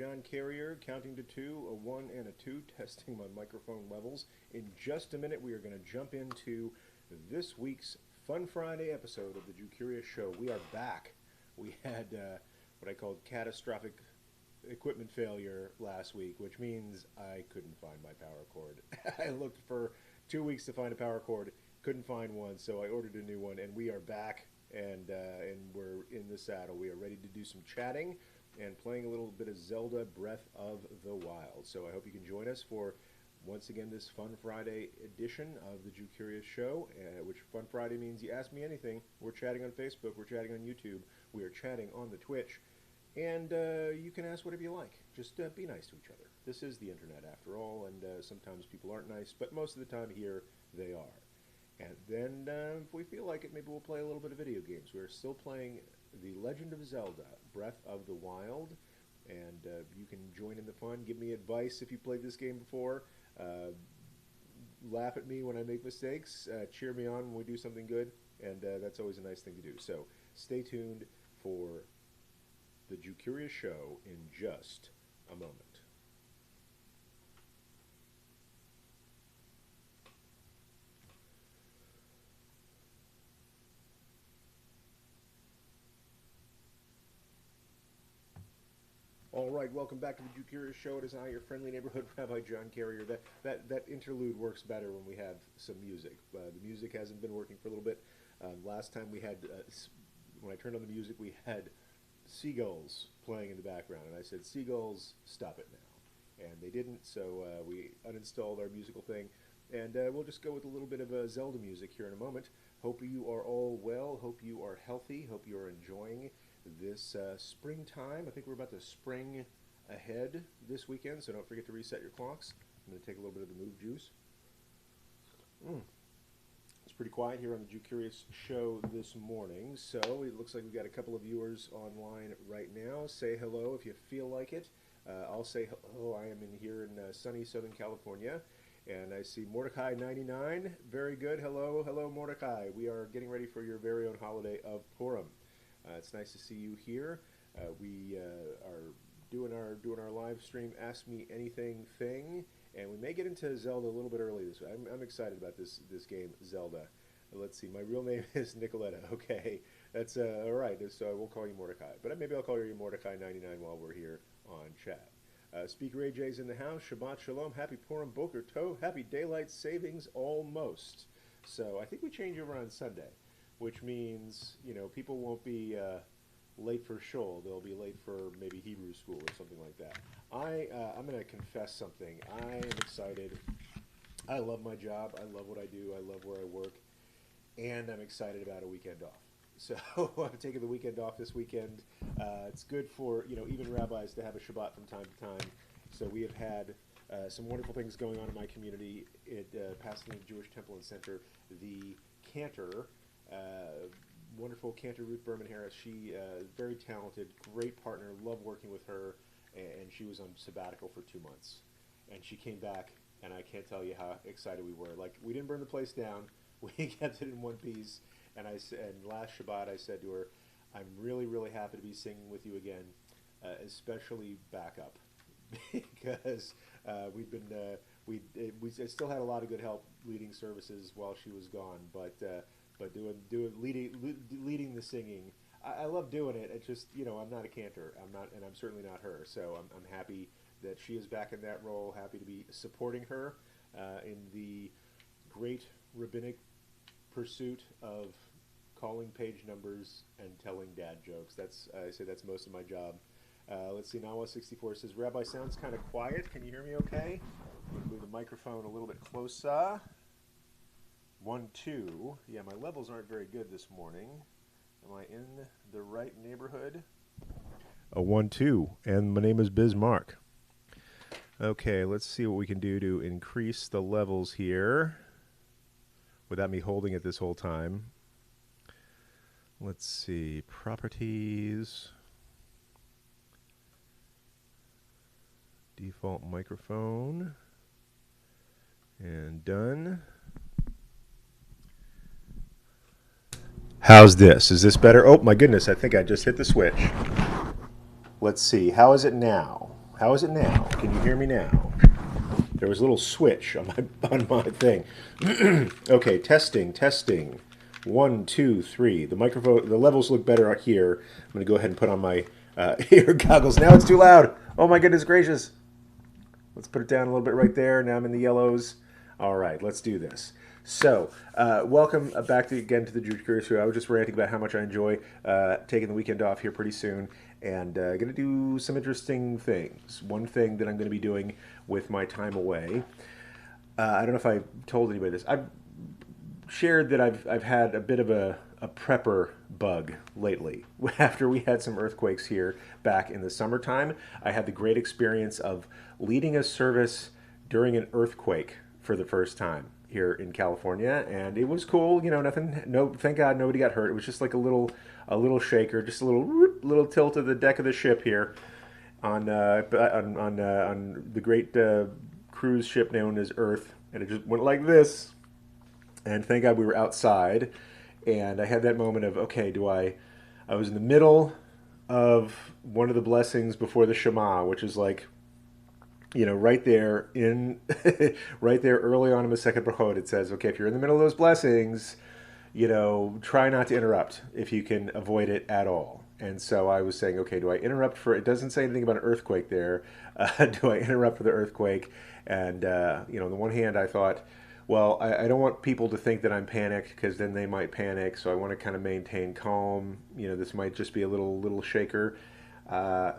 John Carrier, counting to 2, a 1 and a 2, testing my microphone levels. In just a minute, we are going to jump into this week's Fun Friday episode of the Jew Curious Show. We are back. We had what I called catastrophic equipment failure last week, which means I couldn't find my power cord. I looked for 2 weeks to find a power cord, couldn't find one, so I ordered a new one, and we are back, and we're in the saddle. We are ready to do some chatting and playing a little bit of Zelda Breath of the Wild. So I hope you can join us for, once again, this Fun Friday edition of the Jew Curious Show, which Fun Friday means you ask me anything. We're chatting on Facebook, we're chatting on YouTube, we are chatting on the Twitch, and you can ask whatever you like. Just be nice to each other. This is the internet after all, and sometimes people aren't nice, but most of the time here they are. And then if we feel like it, maybe we'll play a little bit of video games. We're still playing The Legend of Zelda, Breath of the Wild, and you can join in the fun. Give me advice if you played this game before. Laugh at me when I make mistakes. Cheer me on when we do something good, and that's always a nice thing to do. So stay tuned for the Jew Curious Show in just a moment. All right, welcome back to the Jew Curious Show. It is I, your friendly neighborhood Rabbi John Carrier. That interlude works better when we have some music. The music hasn't been working for a little bit. Last time we had, when I turned on the music, we had seagulls playing in the background, and I said, "Seagulls, stop it now." And they didn't, so we uninstalled our musical thing, and we'll just go with a little bit of Zelda music here in a moment. Hope you are all well. Hope you are healthy. Hope you are enjoying this springtime. I think we're about to spring ahead this weekend, so don't forget to reset your clocks. I'm going to take a little bit of the Move juice. It's pretty quiet here on the Jew Curious Show this morning, so it looks like we've got a couple of viewers online right now. Say hello if you feel like it. I'll say hello. I am in here in sunny Southern California, and I see Mordecai99. Very good. Hello, hello, Mordecai. We are getting ready for your very own holiday of Purim. It's nice to see you here. We are doing our live stream Ask Me Anything thing, and we may get into Zelda a little bit early this week. I'm excited about this game, Zelda. Let's see. My real name is Nicoletta. Okay, that's all right. So I won't call you Mordecai, but maybe I'll call you Mordecai99 while we're here on chat. Speaker AJ's in the house. Shabbat Shalom. Happy Purim Boker Tov. Happy Daylight Savings almost. So I think we change over on Sunday, which means, you know, people won't be late for shul. They'll be late for maybe Hebrew school or something like that. I'm going to confess something. I am excited. I love my job. I love what I do. I love where I work. And I'm excited about a weekend off. So I'm taking the weekend off this weekend. It's good for, you know, even rabbis to have a Shabbat from time to time. So we have had some wonderful things going on in my community at Pasadena Jewish Temple and Center. The cantor, wonderful cantor Ruth Berman Harris. She is very talented, great partner, love working with her, and she was on sabbatical for 2 months. And she came back, and I can't tell you how excited we were. Like, we didn't burn the place down. We kept it in one piece. And last Shabbat I said to her, I'm really, really happy to be singing with you again, especially backup, because we still had a lot of good help leading services while she was gone, but leading the singing, I love doing it. It's just, you know, I'm not a cantor. I'm not, and I'm certainly not her. So I'm happy that she is back in that role. Happy to be supporting her in the great rabbinic pursuit of calling page numbers and telling dad jokes. I say that's most of my job. Let's see. Nawa64 says, Rabbi, sounds kind of quiet. Can you hear me okay? I'm going to move the microphone a little bit closer. 1, 2. Yeah, my levels aren't very good this morning. Am I in the right neighborhood? A 1, 2. And my name is Bismarck. Okay, let's see what we can do to increase the levels here without me holding it this whole time. Let's see. Properties. Default microphone. And done. How's this? Is this better? Oh my goodness, I think I just hit the switch. Let's see. How is it now? How is it now? Can you hear me now? There was a little switch on my thing. Okay, testing. 1, 2, 3. The microphone, the levels look better out here. I'm going to go ahead and put on my ear goggles. Now it's too loud. Oh my goodness gracious. Let's put it down a little bit right there. Now I'm in the yellows. All right, let's do this. So, welcome back again to the Jewish Curious Show. I was just ranting about how much I enjoy taking the weekend off here pretty soon, and going to do some interesting things. One thing that I'm going to be doing with my time away, I don't know if I told anybody this. I've shared that I've had a bit of a prepper bug lately. After we had some earthquakes here back in the summertime, I had the great experience of leading a service during an earthquake for the first time here in California, and it was cool. You know, nothing. No, thank God nobody got hurt. It was just like a little shaker, just a little tilt of the deck of the ship here on the great cruise ship known as Earth, and it just went like this. And thank God we were outside, and I had that moment of, okay, I was in the middle of one of the blessings before the Shema, which is like, you know, right there right there early on in the second brachot, it says, okay, if you're in the middle of those blessings, you know, try not to interrupt if you can avoid it at all. And so I was saying, okay, do I interrupt it doesn't say anything about an earthquake there. Do I interrupt for the earthquake? And, you know, on the one hand, I thought, well, I don't want people to think that I'm panicked, because then they might panic. So I want to kind of maintain calm. You know, this might just be a little shaker.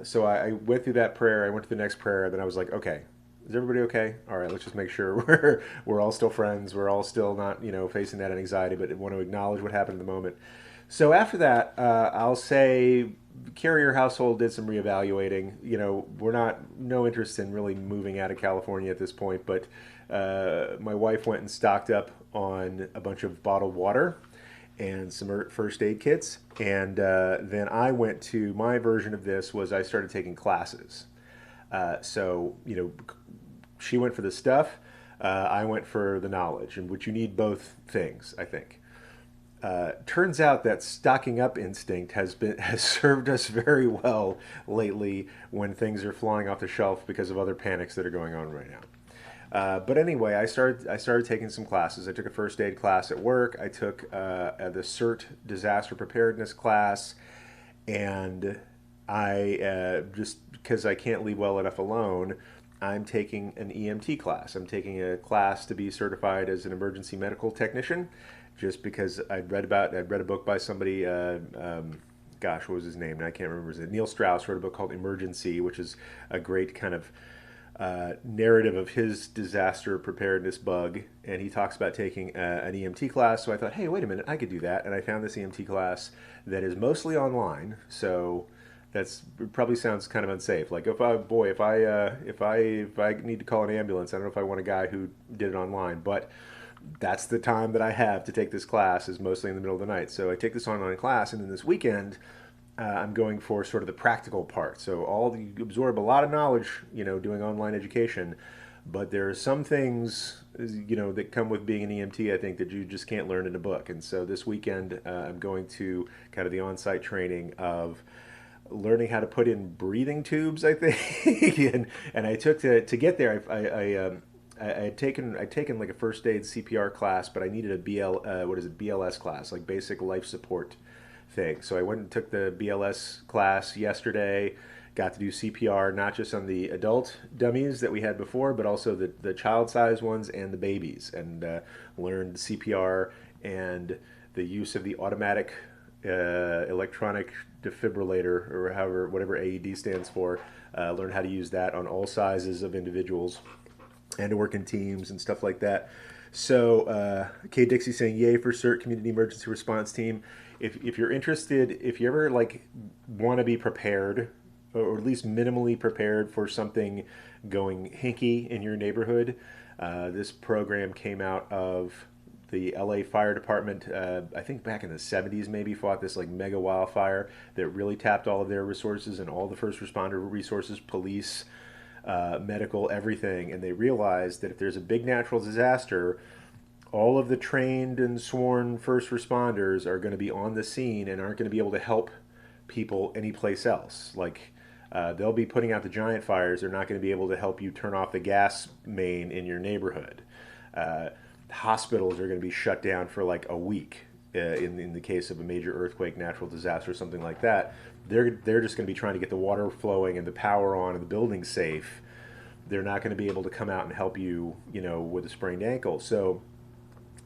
So I went through that prayer. I went to the next prayer. Then I was like, okay, is everybody okay? All right, let's just make sure we're all still friends. We're all still not, you know, facing that anxiety, but want to acknowledge what happened in the moment. So after that, I'll say Carrier household did some reevaluating. You know, no interest in really moving out of California at this point, but my wife went and stocked up on a bunch of bottled water and some first aid kits. And then I went to, my version of this was I started taking classes. So, you know, she went for the stuff, I went for the knowledge, and which you need both things, I think. Turns out that stocking up instinct has served us very well lately when things are flying off the shelf because of other panics that are going on right now. But anyway, I started taking some classes. I took a first aid class at work. I took the CERT disaster preparedness class, and I just because I can't leave well enough alone, I'm taking an EMT class. I'm taking a class to be certified as an emergency medical technician, just because I'd read a book by somebody. Gosh, what was his name? I can't remember. Neil Strauss wrote a book called Emergency, which is a great kind of narrative of his disaster preparedness bug, and he talks about taking an EMT class. So I thought, hey, wait a minute, I could do that, and I found this EMT class that is mostly online. So it probably sounds kind of unsafe. Like if I need to call an ambulance, I don't know if I want a guy who did it online, but that's the time that I have to take this class, is mostly in the middle of the night. So I take this online class, and then this weekend I'm going for sort of the practical part. So you absorb a lot of knowledge, you know, doing online education, but there are some things, you know, that come with being an EMT, I think, that you just can't learn in a book. And so this weekend I'm going to kind of the on-site training of learning how to put in breathing tubes, I think. and I took to get there. I had taken like a first aid CPR class, but I needed a BLS class, like basic life support thing. So I went and took the BLS class yesterday, got to do CPR, not just on the adult dummies that we had before, but also the child-sized ones and the babies, and learned CPR and the use of the automatic electronic defibrillator, or whatever AED stands for. Learned how to use that on all sizes of individuals, and to work in teams and stuff like that. So Kay Dixie saying, yay for CERT, Community Emergency Response Team. If you're interested, if you ever like want to be prepared, or at least minimally prepared for something going hinky in your neighborhood, this program came out of the LA Fire Department. I think back in the 70s maybe, fought this like mega wildfire that really tapped all of their resources and all the first responder resources, police, medical, everything. And they realized that if there's a big natural disaster, all of the trained and sworn first responders are going to be on the scene and aren't going to be able to help people anyplace else. Like They'll be putting out the giant fires. They're not going to be able to help you turn off the gas main in your neighborhood. Hospitals are going to be shut down for like a week in the case of a major earthquake, natural disaster, something like that. They're just going to be trying to get the water flowing and the power on and the building safe. They're not going to be able to come out and help you, with a sprained ankle. So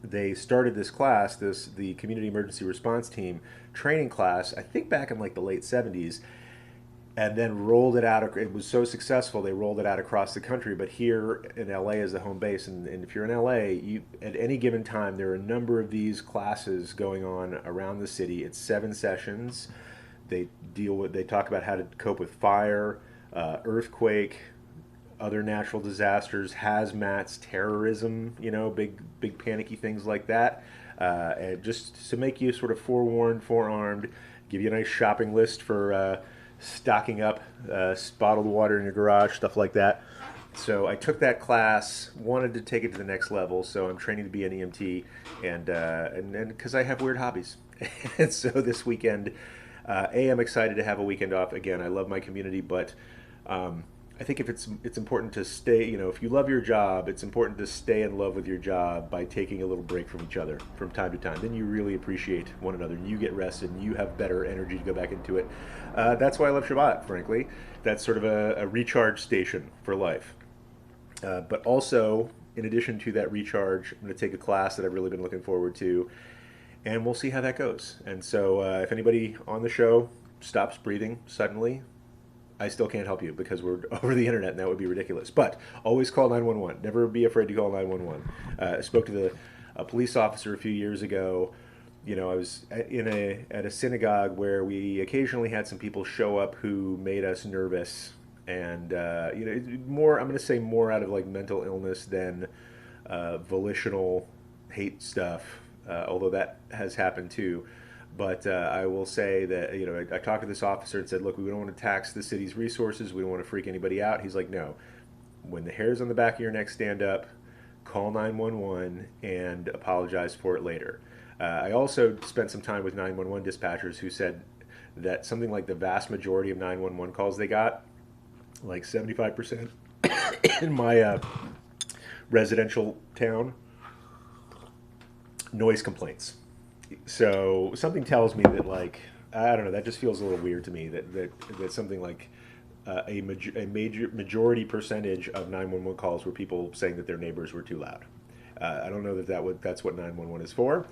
they started this class, the Community Emergency Response Team training class, I think back in like the late 70s, and then rolled it out. It was so successful, they rolled it out across the country. But here in LA is the home base, and if you're in LA, at any given time, there are a number of these classes going on around the city. It's 7 sessions. They talk about how to cope with fire, earthquake, other natural disasters, hazmats, terrorism, big panicky things like that. And just to make you sort of forewarned, forearmed, give you a nice shopping list for stocking up bottled water in your garage, stuff like that. So I took that class, wanted to take it to the next level, so I'm training to be an EMT, and because I have weird hobbies. And so this weekend, I'm excited to have a weekend off. Again, I love my community, but I think if it's important to stay, if you love your job, it's important to stay in love with your job by taking a little break from each other from time to time. Then you really appreciate one another, and you get rested, and you have better energy to go back into it. That's why I love Shabbat, frankly. That's sort of a recharge station for life. But also, in addition to that recharge, I'm going to take a class that I've really been looking forward to, and we'll see how that goes. And so if anybody on the show stops breathing suddenly, I still can't help you because we're over the internet, and that would be ridiculous. But always call 911. Never be afraid to call 911. I spoke to a police officer a few years ago. I was at a synagogue where we occasionally had some people show up who made us nervous, and more. I'm going to say more out of like mental illness than volitional hate stuff, although that has happened too. But I will say that, I talked to this officer and said, look, we don't want to tax the city's resources. We don't want to freak anybody out. He's like, no. When the hairs on the back of your neck stand up, call 911 and apologize for it later. I also spent some time with 911 dispatchers who said that something like the vast majority of 911 calls they got, like 75% in my residential town, noise complaints. So something tells me that, like, I don't know, that just feels a little weird to me that something like a majority percentage of 911 calls were people saying that their neighbors were too loud. I don't know that's what 911 is for,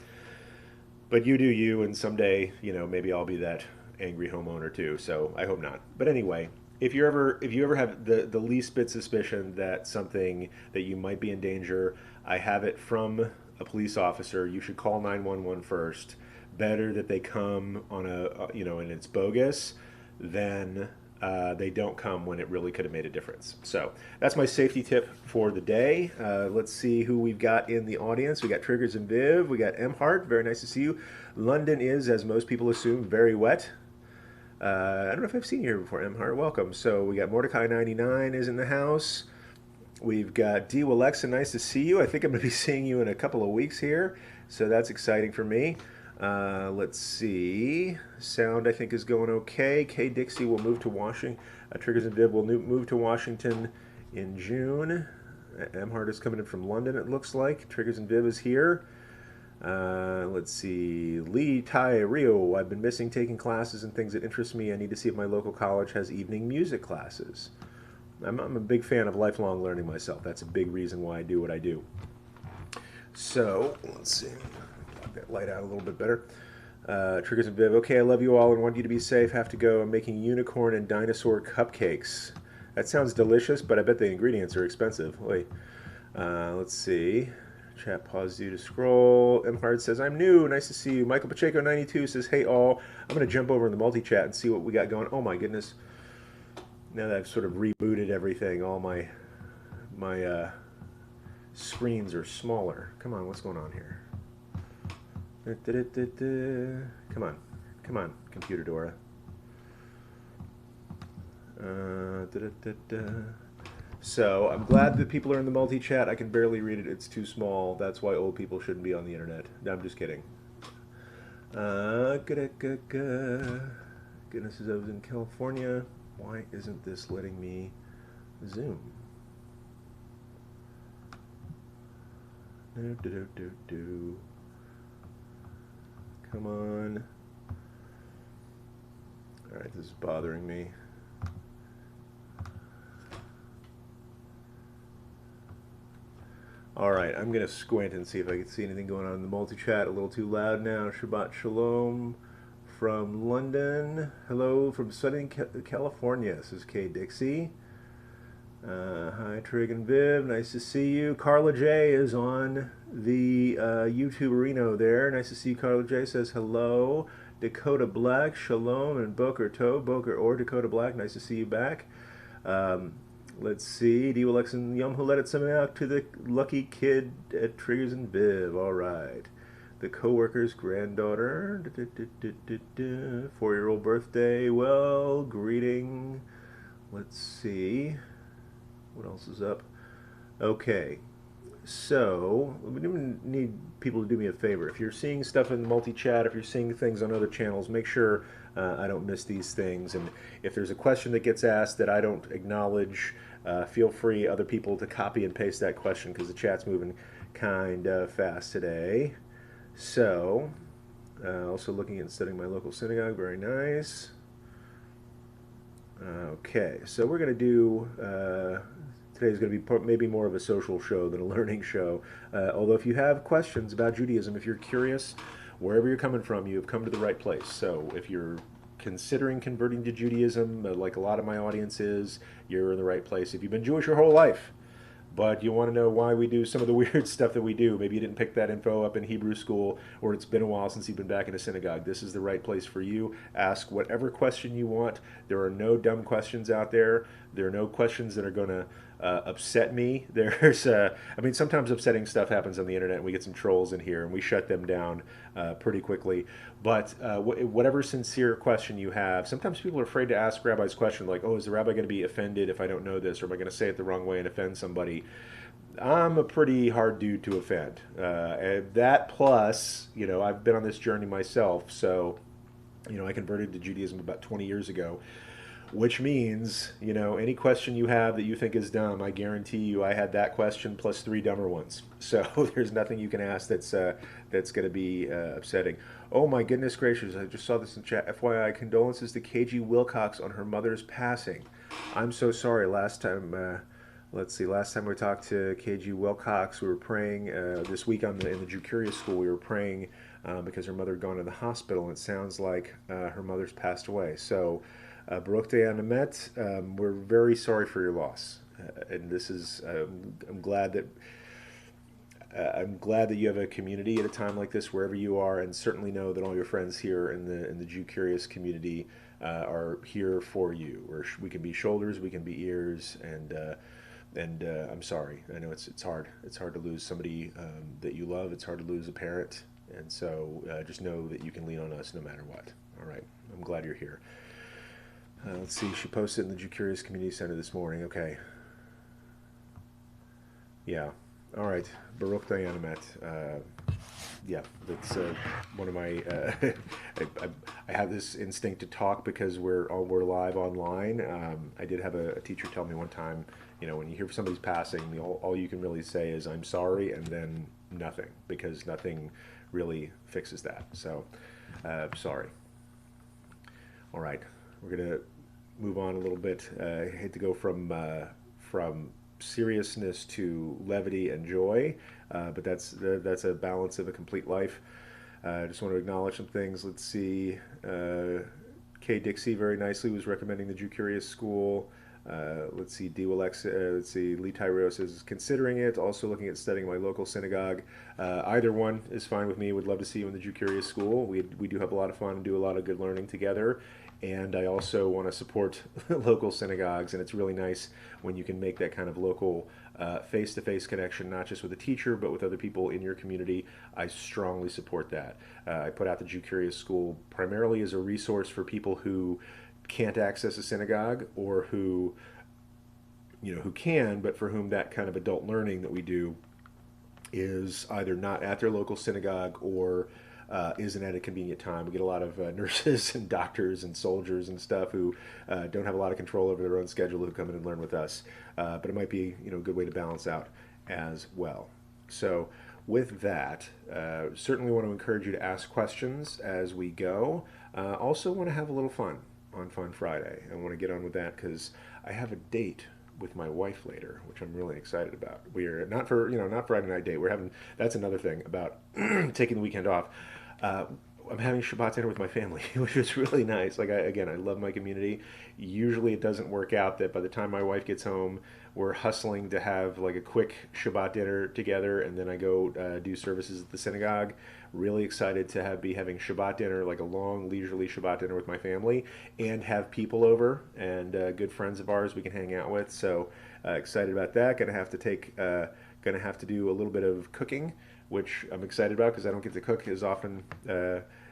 but you do you, and someday, maybe I'll be that angry homeowner too. So I hope not. But anyway, if you ever have the least bit suspicion that something that you might be in danger, I have it from a police officer. You should call 911 first. Better that they come on and it's bogus than they don't come when it really could have made a difference. So that's my safety tip for the day. Let's see who we've got in the audience. We got Triggers and Viv. We got Emhart. Very nice to see you. London is, as most people assume, very wet. I don't know if I've seen you here before, Emhart. Welcome. So we got Mordecai99 is in the house. We've got D. Alexa, nice to see you. I think I'm going to be seeing you in a couple of weeks here, so that's exciting for me. Let's see. Sound, I think, is going okay. Kay Dixie will move to Washington. Triggers and Viv will move to Washington in June. Emhart is coming in from London, it looks like. Triggers and Viv is here. Let's see. Lee Tai Rio, I've been missing taking classes and things that interest me. I need to see if my local college has evening music classes. I'm a big fan of lifelong learning myself. That's a big reason why I do what I do. So, let's see. Block that light out a little bit better. Triggers and Viv. Okay, I love you all and want you to be safe. Have to go. I'm making unicorn and dinosaur cupcakes. That sounds delicious, but I bet the ingredients are expensive. Wait. Let's see. Chat paused due to scroll. Emhart says, I'm new. Nice to see you. Michael Pacheco 92 says, hey all. I'm going to jump over in the multi-chat and see what we got going. Oh my goodness. Now that I've sort of rebooted everything, all my screens are smaller. Come on, what's going on here? Come on, computer Dora. So I'm glad that people are in the multi-chat. I can barely read it. It's too small. That's why old people shouldn't be on the internet. No, I'm just kidding. Goodness, I was in California. Why isn't this letting me zoom? Do. Come on. Alright, this is bothering me. Alright, I'm going to squint and see if I can see anything going on in the multi-chat. A little too loud now. Shabbat Shalom from London. Hello from sunny California. This is Kay Dixie. Hi, Trig and Viv. Nice to see you. Carla J is on the YouTube arena there. Nice to see you. Carla J says hello. Dakota Black, Shalom, and Boker Tov. Boker or Dakota Black. Nice to see you back. Let's see. D-Alex and Yom Huledet sending out to the lucky kid at Triggers and Viv. All right. The co-worker's granddaughter. 4-year-old birthday. Well, greeting. Let's see. What else is up? Okay. So, we need people to do me a favor. If you're seeing stuff in the multi-chat, if you're seeing things on other channels, make sure I don't miss these things. And if there's a question that gets asked that I don't acknowledge, feel free, other people, to copy and paste that question because the chat's moving kind of fast today. So, also looking at studying my local synagogue, very nice. Okay, so we're going to do... Today's going to be maybe more of a social show than a learning show. Although if you have questions about Judaism, if you're curious, wherever you're coming from, you have come to the right place. So if you're considering converting to Judaism, like a lot of my audience is, you're in the right place. If you've been Jewish your whole life, but you want to know why we do some of the weird stuff that we do, maybe you didn't pick that info up in Hebrew school, or it's been a while since you've been back in a synagogue, this is the right place for you. Ask whatever question you want. There are no dumb questions out there. There are no questions that are going to upset me. There's, I mean, sometimes upsetting stuff happens on the internet, and we get some trolls in here, and we shut them down pretty quickly. But whatever sincere question you have, sometimes people are afraid to ask rabbis questions like, oh, is the rabbi going to be offended if I don't know this, or am I going to say it the wrong way and offend somebody? I'm a pretty hard dude to offend. And that plus, you know, I've been on this journey myself, so, you know, I converted to Judaism about 20 years ago. Which means, you know, any question you have that you think is dumb, I guarantee you I had that question plus 3 dumber ones. So there's nothing you can ask that's going to be upsetting. Oh my goodness gracious, I just saw this in chat. FYI, condolences to KG Wilcox on her mother's passing. I'm so sorry. Last time, let's see, last time we talked to KG Wilcox, we were praying, this week in the Jew Curious School, we were praying because her mother had gone to the hospital, and it sounds like her mother's passed away. So, Baruch Atonement, we're very sorry for your loss, and this is I'm glad that you have a community at a time like this wherever you are, and certainly know that all your friends here in the Jew Curious community are here for you. We can be shoulders, we can be ears, and I'm sorry. I know it's hard. It's hard to lose somebody that you love. It's hard to lose a parent, and so just know that you can lean on us no matter what. All right, I'm glad you're here. Let's see, she posted in the Jew Curious Community Center this morning. Okay. Yeah. All right. Baruch Dayanemet. Yeah, that's one of my... I have this instinct to talk because we're live online. I did have a teacher tell me one time, you know, when you hear somebody's passing, all you can really say is, I'm sorry, and then nothing, because nothing really fixes that. So, sorry. All right. We're going to move on a little bit. I hate to go from seriousness to levity and joy, but that's a balance of a complete life. I just want to acknowledge some things. Let's see. Kay Dixie very nicely was recommending the Jew Curious School. Let's see, let's see, Lee Tyrell says, considering it, also looking at studying my local synagogue. Either one is fine with me. Would love to see you in the Jew Curious School. We do have a lot of fun and do a lot of good learning together. And I also want to support local synagogues, and it's really nice when you can make that kind of local face-to-face connection, not just with a teacher, but with other people in your community. I strongly support that. I put out the Jew Curious School primarily as a resource for people who can't access a synagogue, or who, you know, who can, but for whom that kind of adult learning that we do is either not at their local synagogue, or isn't at a convenient time. We get a lot of nurses and doctors and soldiers and stuff who don't have a lot of control over their own schedule who come in and learn with us. But it might be a good way to balance out as well. So with that, certainly want to encourage you to ask questions as we go. Also want to have a little fun on Fun Friday. I want to get on with that because I have a date with my wife later, which I'm really excited about. We're not for not Friday night date. We're having that's another thing about taking the weekend off. I'm having Shabbat dinner with my family, which is really nice. Like I love my community. Usually, it doesn't work out that by the time my wife gets home, we're hustling to have like a quick Shabbat dinner together, and then I go do services at the synagogue. Really excited to be having Shabbat dinner, like a long leisurely Shabbat dinner with my family, and have people over and good friends of ours we can hang out with. So excited about that. Gonna have to do a little bit of cooking, which I'm excited about because I don't get to cook as often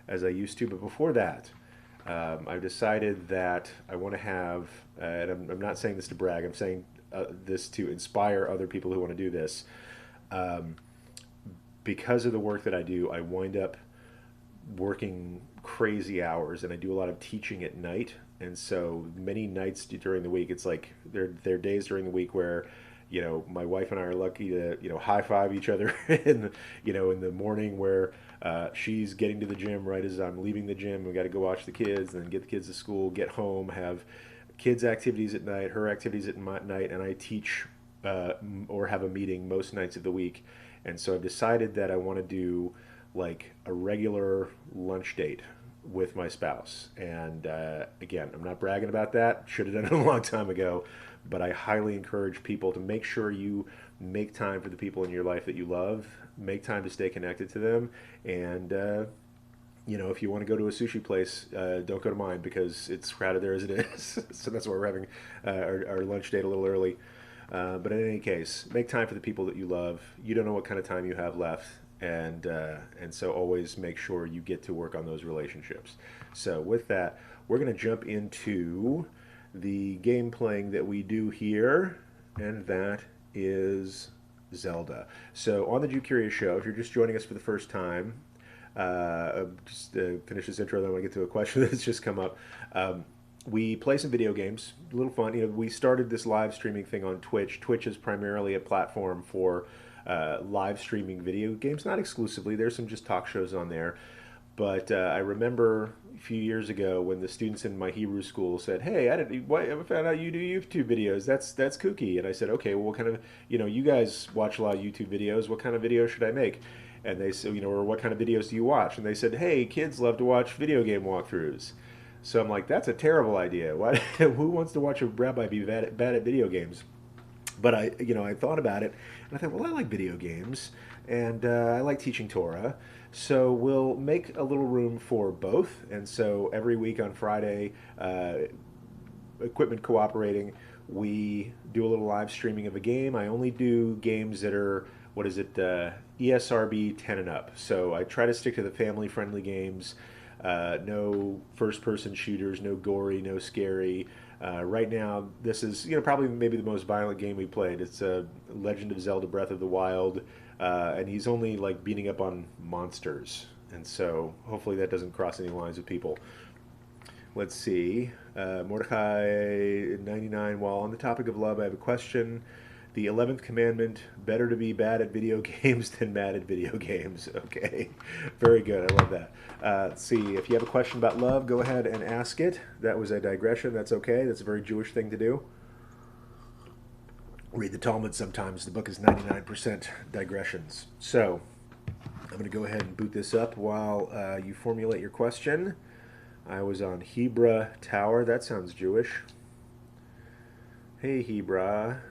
as I used to. But before that, I've decided that I want to have, and I'm not saying this to brag, I'm saying this to inspire other people who want to do this. Because of the work that I do, I wind up working crazy hours, and I do a lot of teaching at night. And so many nights during the week, it's like there are days during the week where my wife and I are lucky to, high five each other in the morning where she's getting to the gym right as I'm leaving the gym. We got to go watch the kids, and then get the kids to school, get home, have kids' activities at night, her activities at night, and I teach or have a meeting most nights of the week. And so I've decided that I want to do like a regular lunch date with my spouse. And again, I'm not bragging about that. Should have done it a long time ago. But I highly encourage people to make sure you make time for the people in your life that you love. Make time to stay connected to them. And, if you want to go to a sushi place, don't go to mine because it's crowded there as it is. So that's why we're having our lunch date a little early. But in any case, make time for the people that you love. You don't know what kind of time you have left. And so always make sure you get to work on those relationships. So with that, we're going to jump into the game playing that we do here, and that is Zelda. So on the Jew Curious Show, if you're just joining us for the first time, just finish this intro, then I want to get to a question that's just come up. We play some video games, a little fun. We started this live streaming thing on Twitch. Twitch is primarily a platform for live streaming video games, not exclusively. There's some just talk shows on there. But I remember a few years ago when the students in my Hebrew school said, "Hey, I found out you do YouTube videos. That's kooky." And I said, "Okay, well, what kind of you guys watch a lot of YouTube videos. What kind of videos should I make?" And they said, or what kind of videos do you watch? And they said, "Hey, kids love to watch video game walkthroughs." So I'm like, "That's a terrible idea. Why? Who wants to watch a rabbi be bad at video games?" But I thought about it, and I thought, well, I like video games, and I like teaching Torah, so we'll make a little room for both. And so every week on Friday, equipment cooperating, we do a little live streaming of a game. I only do games that are, ESRB 10 and up. So I try to stick to the family-friendly games. No first-person shooters, no gory, no scary. Right now, this is probably maybe the most violent game we played. It's Legend of Zelda: Breath of the Wild, and he's only like beating up on monsters, and so hopefully that doesn't cross any lines with people. Let's see, Mordecai 99. While on the topic of love, I have a question. The 11th commandment, better to be bad at video games than mad at video games. Okay, very good. I love that. Let's see, if you have a question about love, go ahead and ask it. That was a digression. That's okay. That's a very Jewish thing to do. Read the Talmud sometimes. The book is 99% digressions. So I'm going to go ahead and boot this up while you formulate your question. I was on Hebra Tower. That sounds Jewish. Hey, Hebra.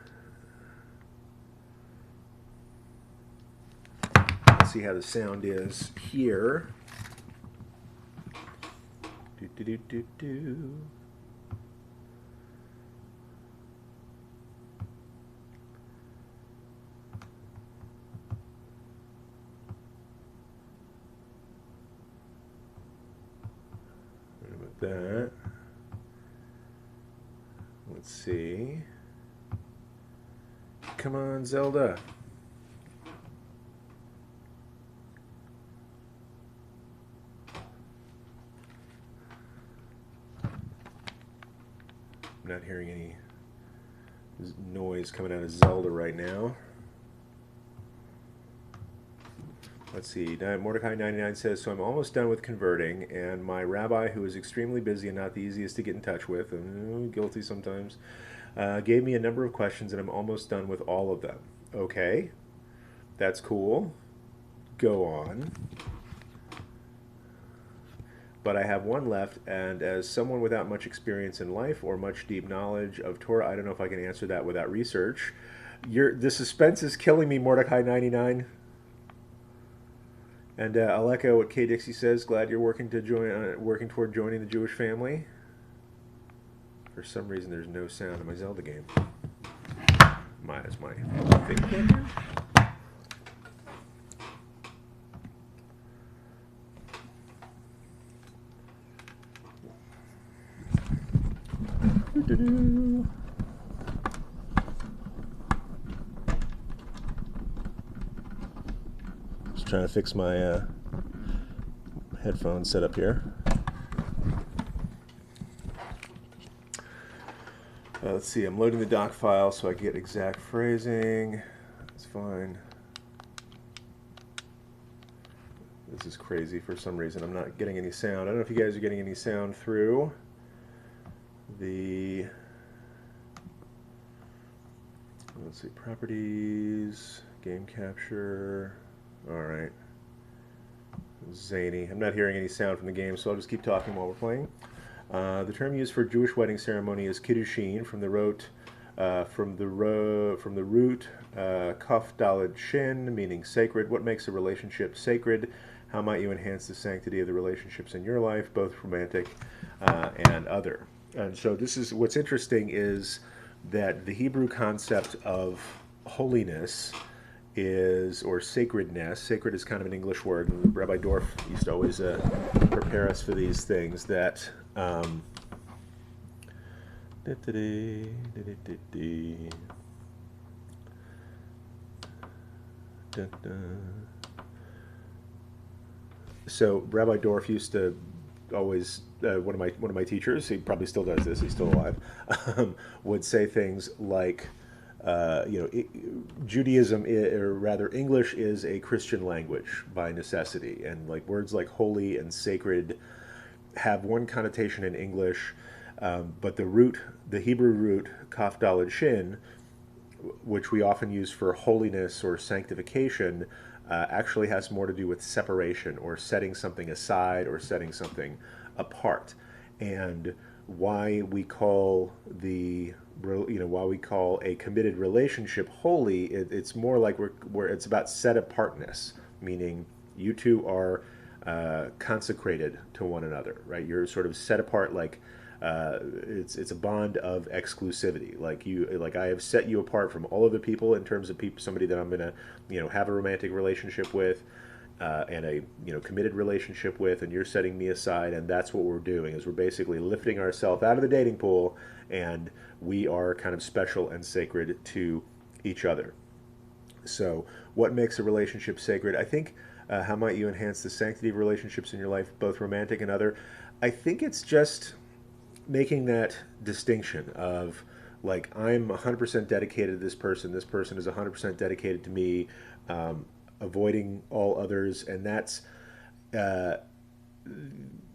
See how the sound is here. Do, do, do, do, do. What about that? Let's see. Come on, Zelda. hearing any noise coming out of Zelda right now. Let's see, Mordecai99 says, so I'm almost done with converting, and my rabbi, who is extremely busy and not the easiest to get in touch with, and guilty sometimes, gave me a number of questions, and I'm almost done with all of them. Okay, that's cool. Go on. But I have one left, and as someone without much experience in life or much deep knowledge of Torah, I don't know if I can answer that without research. The suspense is killing me, Mordecai99. And I'll echo what Kay Dixie says. Glad you're working toward joining the Jewish family. For some reason, there's no sound in my Zelda game. That's my thing. Just trying to fix my headphone setup here. Let's see, I'm loading the doc file so I can get exact phrasing. That's fine. This is crazy for some reason. I'm not getting any sound. I don't know if you guys are getting any sound through the, let's see, properties, game capture. All right. Zany. I'm not hearing any sound from the game, so I'll just keep talking while we're playing. The term used for Jewish wedding ceremony is kiddushin, from the root kaf daled shin, meaning sacred. What makes a relationship sacred? How might you enhance the sanctity of the relationships in your life, both romantic and other? And so this is what's interesting, is that the Hebrew concept of holiness is, or sacredness. Sacred is kind of an English word, and Rabbi Dorf used to always prepare us for these things. That so Rabbi Dorf used to always, one of my teachers, he probably still does this, he's still alive, would say things like, Judaism, or rather English, is a Christian language by necessity, and like words like holy and sacred have one connotation in English, but the Hebrew root kaf daled shin, which we often use for holiness or sanctification, actually has more to do with separation, or setting something aside, or setting something apart. And why we call a committed relationship holy, it's more like where it's about set apartness, meaning you two are consecrated to one another, right? You're sort of set apart, like it's a bond of exclusivity. Like I have set you apart from all other people in terms of somebody that I'm gonna have a romantic relationship with, and a committed relationship with, and you're setting me aside, and that's what we're doing, is we're basically lifting ourselves out of the dating pool, and we are kind of special and sacred to each other. So what makes a relationship sacred? I think, how might you enhance the sanctity of relationships in your life, both romantic and other? I think it's just making that distinction of, like, I'm 100% dedicated to this person is 100% dedicated to me, avoiding all others, and that's,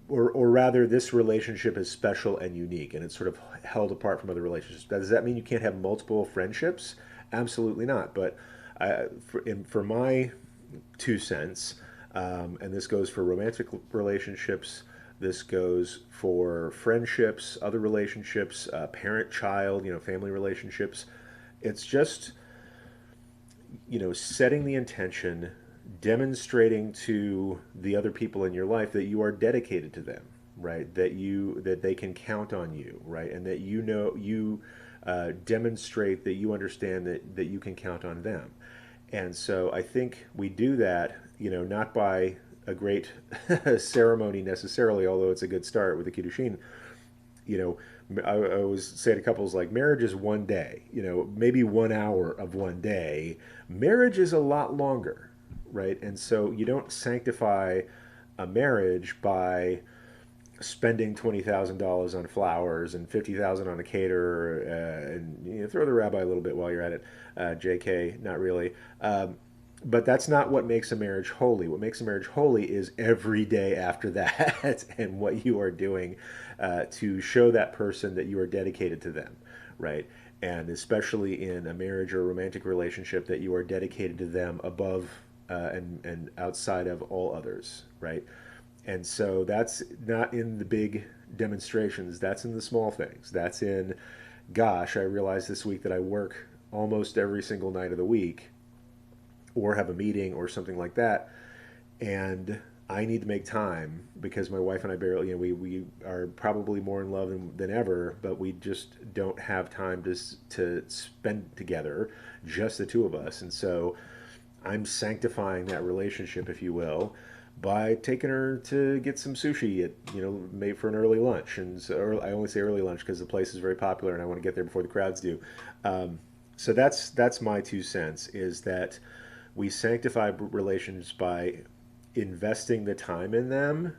or rather, this relationship is special and unique, and it's sort of held apart from other relationships. Does that mean you can't have multiple friendships? Absolutely not. But for my 2 cents, and this goes for romantic relationships, this goes for friendships, other relationships, parent-child, family relationships. It's just, setting the intention, demonstrating to the other people in your life that you are dedicated to them, right? That they can count on you, right? And that you demonstrate that you understand that you can count on them. And so I think we do that, not by a great ceremony necessarily, although it's a good start with the kiddushin. I always say to couples, like, marriage is one day, maybe 1 hour of one day. Marriage is a lot longer, right? And so you don't sanctify a marriage by spending $20,000 on flowers and $50,000 on a caterer, and throw the rabbi a little bit while you're at it. JK, not really. But that's not what makes a marriage holy. What makes a marriage holy is every day after that and what you are doing to show that person that you are dedicated to them, right? And especially in a marriage or a romantic relationship, that you are dedicated to them above and outside of all others, right? And so that's not in the big demonstrations, that's in the small things. That's in, gosh, I realized this week that I work almost every single night of the week or have a meeting or something like that. And I need to make time because my wife and I barely, we are probably more in love than ever, but we just don't have time to spend together, just the two of us. And so I'm sanctifying that relationship, if you will, by taking her to get some sushi made for an early lunch. And so I only say early lunch because the place is very popular and I want to get there before the crowds do. So that's my 2 cents, is that we sanctify relations by investing the time in them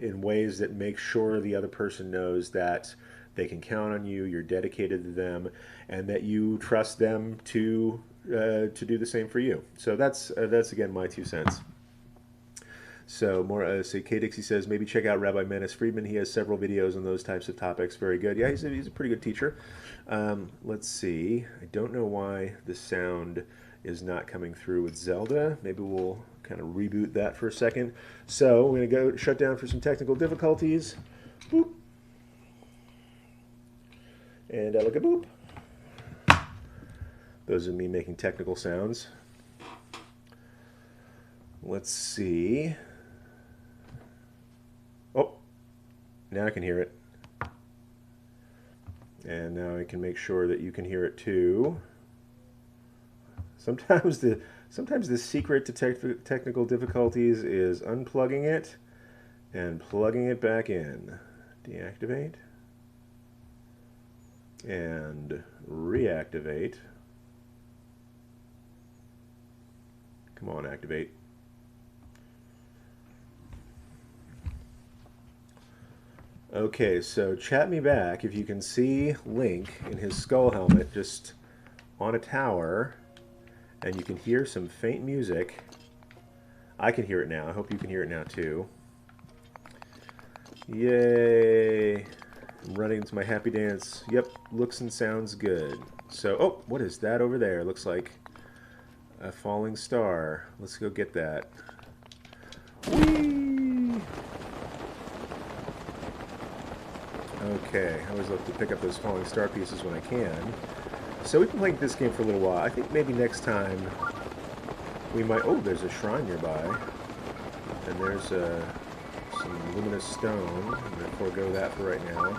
in ways that make sure the other person knows that they can count on you, you're dedicated to them, and that you trust them to do the same for you. So that's again my 2 cents. So more, K Dixie says, maybe check out Rabbi Menace Friedman. He has several videos on those types of topics. Very good. Yeah, he's a pretty good teacher. Let's see. I don't know why the sound is not coming through with Zelda. Maybe we'll kind of reboot that for a second. So we're going to go shut down for some technical difficulties. Boop. And look at boop. Those are me making technical sounds. Let's see. Oh, now I can hear it. And now I can make sure that you can hear it too. Sometimes the secret to technical difficulties is unplugging it and plugging it back in. Deactivate and reactivate. Come on, activate. Okay, so chat me back if you can see Link in his skull helmet just on a tower, and you can hear some faint music. I can hear it now. I hope you can hear it now too. Yay! I'm running into my happy dance. Yep, looks and sounds good. So, oh, what is that over there? Looks like a falling star. Let's go get that. Whee! Okay, I always love to pick up those falling star pieces when I can. So we've been playing this game for a little while. I think maybe next time we might... Oh, there's a shrine nearby. And there's some luminous stone. I'm going to forego that for right now.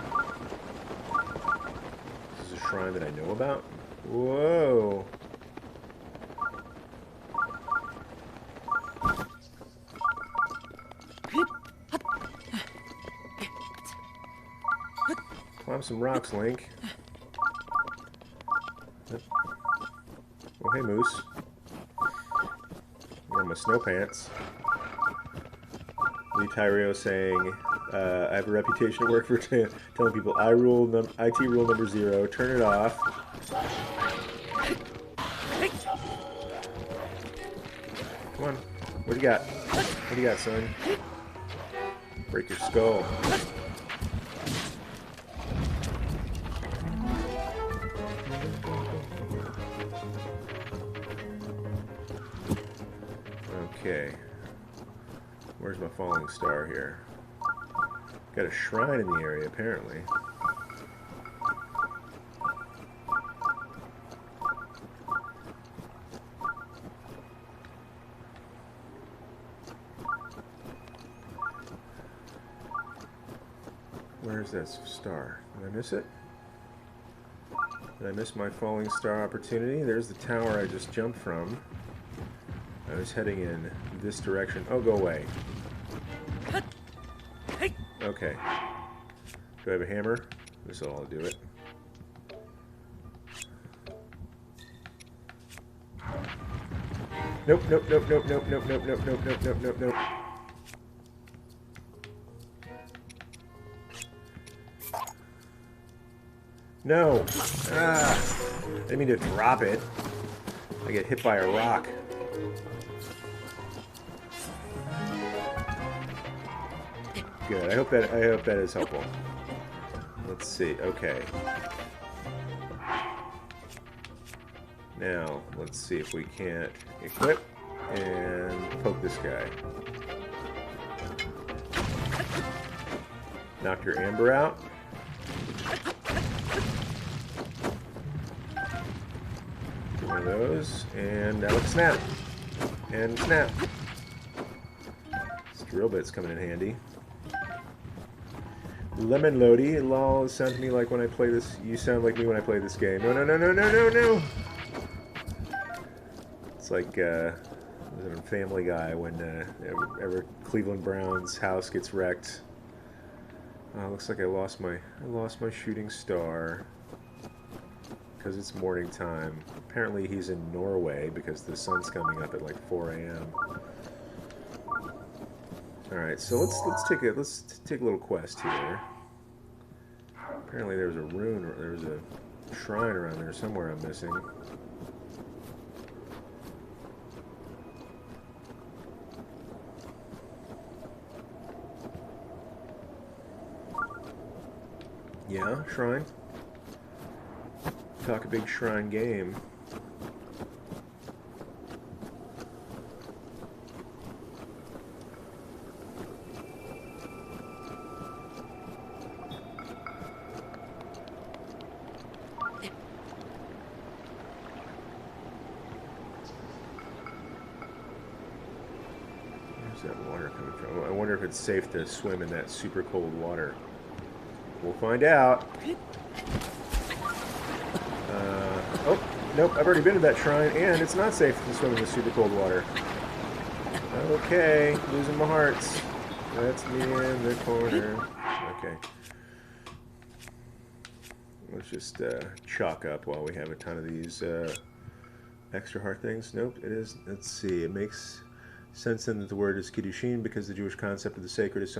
This is a shrine that I know about. Whoa! Climb some rocks, Link. Oh, hey, Moose. I'm wearing my snow pants. Lee Tyrio saying, I have a reputation at work for telling people IT rule number 0, turn it off. Come on. What do you got? What do you got, son? Break your skull. Okay. Where's my falling star here? Got a shrine in the area, apparently. Where's that star? Did I miss it? Did I miss my falling star opportunity? There's the tower I just jumped from. I was heading in this direction. Oh, go away. Okay. Do I have a hammer? This will do it. Nope, nope, nope, nope, nope, nope, nope, nope, nope, nope, nope, nope, nope. No! Ah! I didn't mean to drop it. I get hit by a rock. Good. I hope that is helpful. Let's see. Okay. Now, let's see if we can't equip and poke this guy. Knock your amber out. One of those, and now let's snap. And snap. This drill bit's coming in handy. Lemon Lodi, lol, sound to me like when I play this. You sound like me when I play this game. No, no, no, no, no, no, no. It's like Family Guy when ever Cleveland Brown's house gets wrecked. Looks like I lost my shooting star because it's morning time. Apparently he's in Norway because the sun's coming up at like 4 a.m. All right, so let's take a little quest here. Apparently there's a rune, or there's a shrine around there somewhere I'm missing. Yeah, shrine. Talk a big shrine game. Where's that water coming from? I wonder if it's safe to swim in that super cold water. We'll find out. Oh, nope, I've already been to that shrine, and it's not safe to swim in the super cold water. Okay, losing my hearts. That's me in the corner. Okay. Let's just chalk up while we have a ton of these extra heart things. Nope, it is. Let's see. It makes sense then that the word is kiddushin because the Jewish concept of the sacred is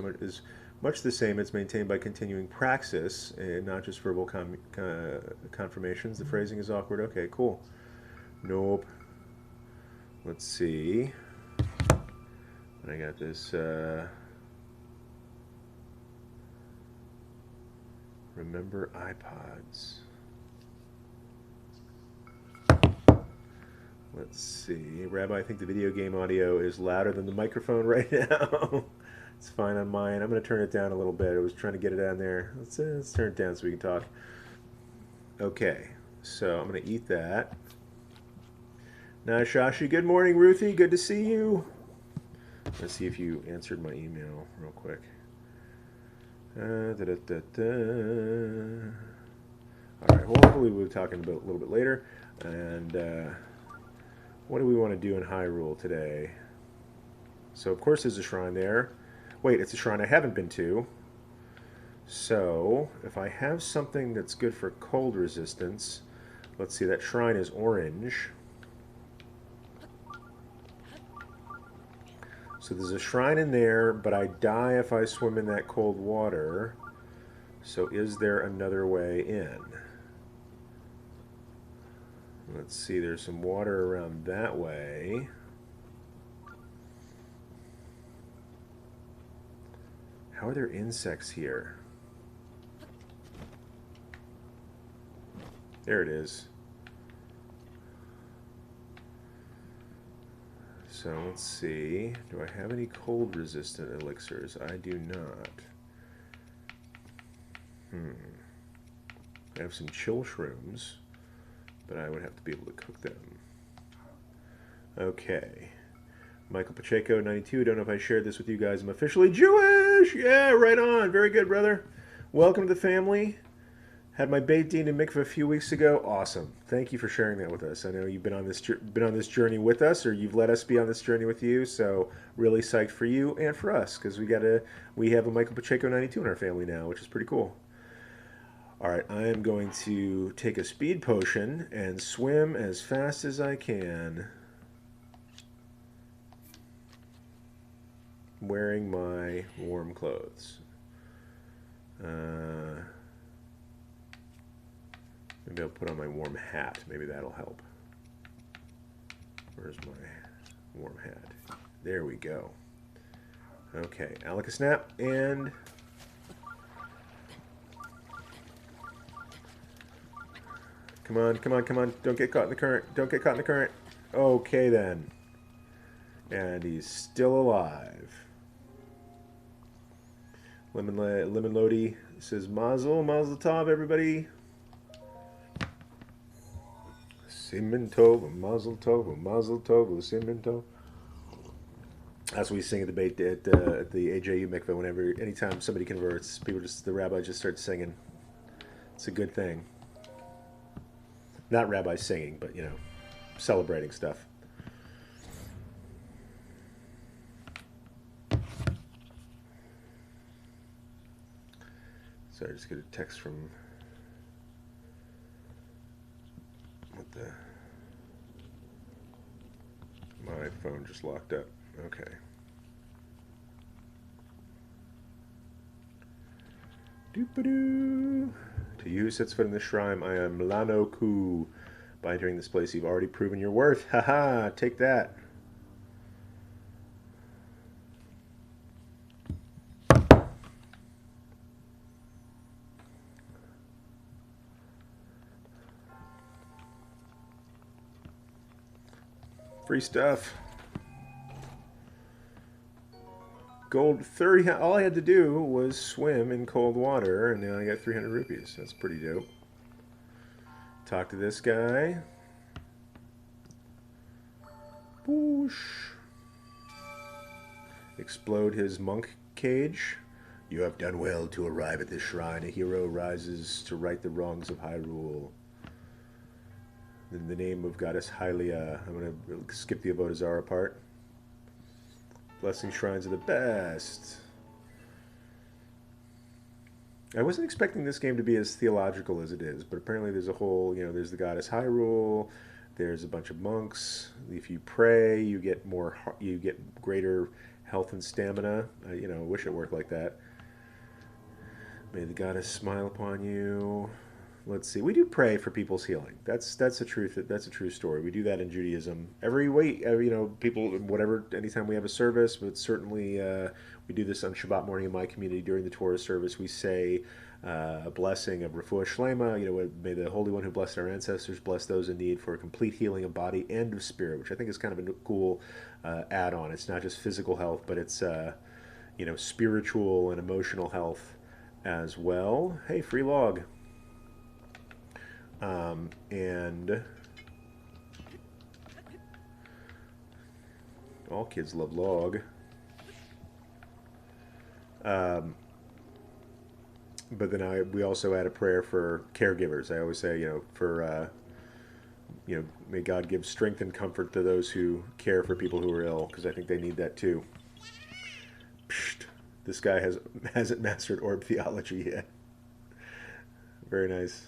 much the same. It's maintained by continuing praxis and not just verbal confirmations. The phrasing is awkward. Okay, cool. Nope. Let's see. I got this. Remember iPods. Let's see. Rabbi, I think the video game audio is louder than the microphone right now. It's fine on mine. I'm going to turn it down a little bit. I was trying to get it down there. Let's turn it down so we can talk. Okay, so I'm going to eat that. Now, Shashi, good morning, Ruthie. Good to see you. Let's see if you answered my email real quick. All right, well, hopefully we'll be talking about a little bit later. And what do we want to do in Hyrule today? So, of course, there's a shrine there. Wait, it's a shrine I haven't been to. So, if I have something that's good for cold resistance, let's see, that shrine is orange. So there's a shrine in there, but I die if I swim in that cold water. So is there another way in? Let's see, there's some water around that way. How are there insects here? There it is. So let's see. Do I have any cold resistant elixirs? I do not. I have some chill shrooms, but I would have to be able to cook them. Okay. Michael Pacheco, 92. Don't know if I shared this with you guys. I'm officially Jewish! Yeah, right on. Very good, brother. Welcome to the family. Had my Beit Din and mikveh a few weeks ago. Awesome. Thank you for sharing that with us. I know you've been on this journey with us, or you've let us be on this journey with you. So really psyched for you and for us, because we have a Michael Pacheco 92 in our family now, which is pretty cool. All right, I am going to take a speed potion and swim as fast as I can, wearing my warm clothes. Maybe I'll put on my warm hat. Maybe that'll help. Where's my warm hat? There we go. Okay, Alaka-snap, and... Come on, come on, come on. Don't get caught in the current. Don't get caught in the current. Okay, then. And he's still alive. Lemon Lodi says, Mazel tov, everybody. Siman tov, mazel tov, siman tov. That's what we sing at the AJU mikveh. Anytime somebody converts, the rabbi just starts singing. It's a good thing. Not rabbis singing, but, you know, celebrating stuff. Sorry, I just get a text from... What the... My phone just locked up. Okay. Doop-a-doo. To you who sits foot in the shrine, I am Lano Ku. By entering this place, you've already proven your worth. Haha, take that. Free stuff. Gold 30. All I had to do was swim in cold water, and now I got 300 rupees. That's pretty dope. Talk to this guy. Boosh. Explode his monk cage. You have done well to arrive at this shrine. A hero rises to right the wrongs of Hyrule. In the name of goddess Holier. I'm going to skip the Avodah Zarah part. Blessing shrines are the best. I wasn't expecting this game to be as theological as it is, but apparently there's a whole, you know, there's the goddess Hyrule, there's a bunch of monks. If you pray, you get greater health and stamina. You know, I wish it worked like that. May the goddess smile upon you. Let's see. We do pray for people's healing. That's a truth. That's a true story. We do that in Judaism every week. You know, people, whatever. Anytime we have a service, but certainly we do this on Shabbat morning in my community during the Torah service. We say a blessing of refuah shlema. You know, may the Holy One who blessed our ancestors bless those in need for a complete healing of body and of spirit, which I think is kind of a cool add-on. It's not just physical health, but it's you know, spiritual and emotional health as well. Hey, free log. And all kids love log. But then we also add a prayer for caregivers. I always say, you know, for you know, may God give strength and comfort to those who care for people who are ill, because I think they need that too. Psht. This guy hasn't mastered orb theology yet. Very nice.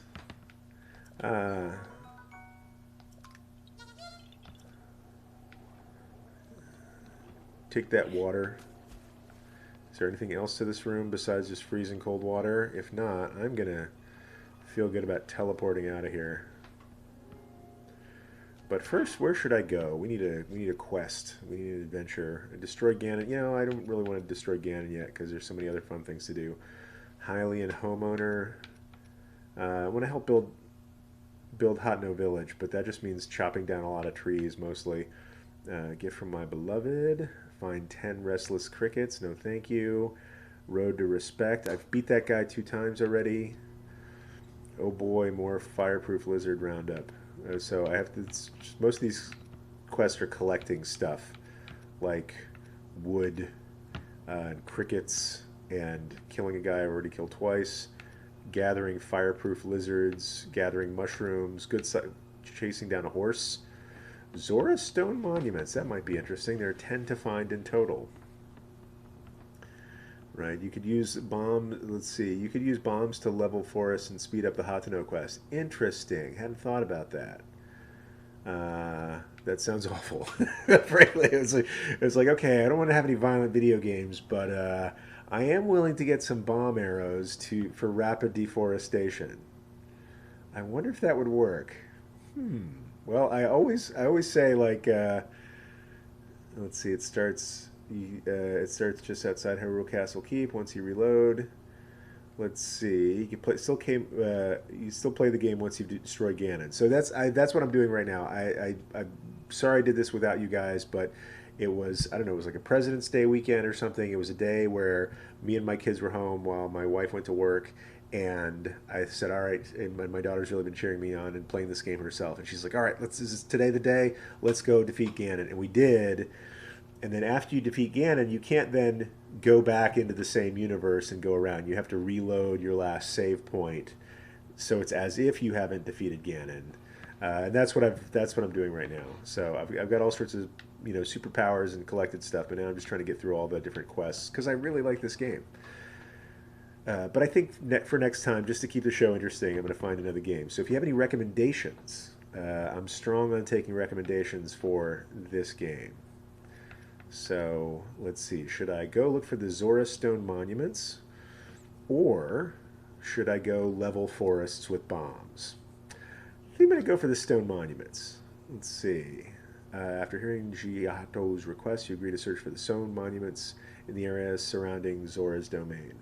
Take that water. Is there anything else to this room besides just freezing cold water? If not, I'm gonna feel good about teleporting out of here. But first, where should I go? We need a quest. We need an adventure. Destroy Ganon. You know, I don't really want to destroy Ganon yet because there's so many other fun things to do. Hylian homeowner. I want to help build Hotno Village, but that just means chopping down a lot of trees mostly. Gift from my beloved. Find 10 restless crickets. No thank you. Road to respect. I've beat that guy 2 times already. Oh boy, more fireproof lizard roundup. So I have to, most of these quests are collecting stuff like wood and crickets and killing a guy I've already killed twice, gathering fireproof lizards, gathering mushrooms, chasing down a horse. Zora stone monuments, that might be interesting. There are 10 to find in total. Right, you could use let's see, you could use bombs to level forests and speed up the Hotno quest. Interesting, hadn't thought about that. That sounds awful. Frankly, it's like, okay, I don't want to have any violent video games, but I am willing to get some bomb arrows for rapid deforestation. I wonder if that would work. Well, I always say like, let's see, it starts just outside Hyrule Castle Keep. Once you reload, let's see, you can you still play the game once you've destroyed Ganon. So that's what I'm doing right now. I'm sorry I did this without you guys, but it was, I don't know, it was like a President's Day weekend or something. It was a day where me and my kids were home while my wife went to work, and I said, all right, and my daughter's really been cheering me on and playing this game herself, and she's like, all right, this is today the day, let's go defeat Ganon, and we did. And then after you defeat Ganon, you can't then go back into the same universe and go around. You have to reload your last save point, so it's as if you haven't defeated Ganon. And that's what I'm doing right now. So I've got all sorts of superpowers and collected stuff, but now I'm just trying to get through all the different quests because I really like this game. But I think for next time, just to keep the show interesting, I'm going to find another game. So if you have any recommendations, I'm strong on taking recommendations for this game. So let's see, should I go look for the Zora Stone Monuments, or should I go level forests with bombs? I think I'm going to go for the Stone Monuments. Let's see. After hearing Giotto's request, you agree to search for the stone monuments in the areas surrounding Zora's domain.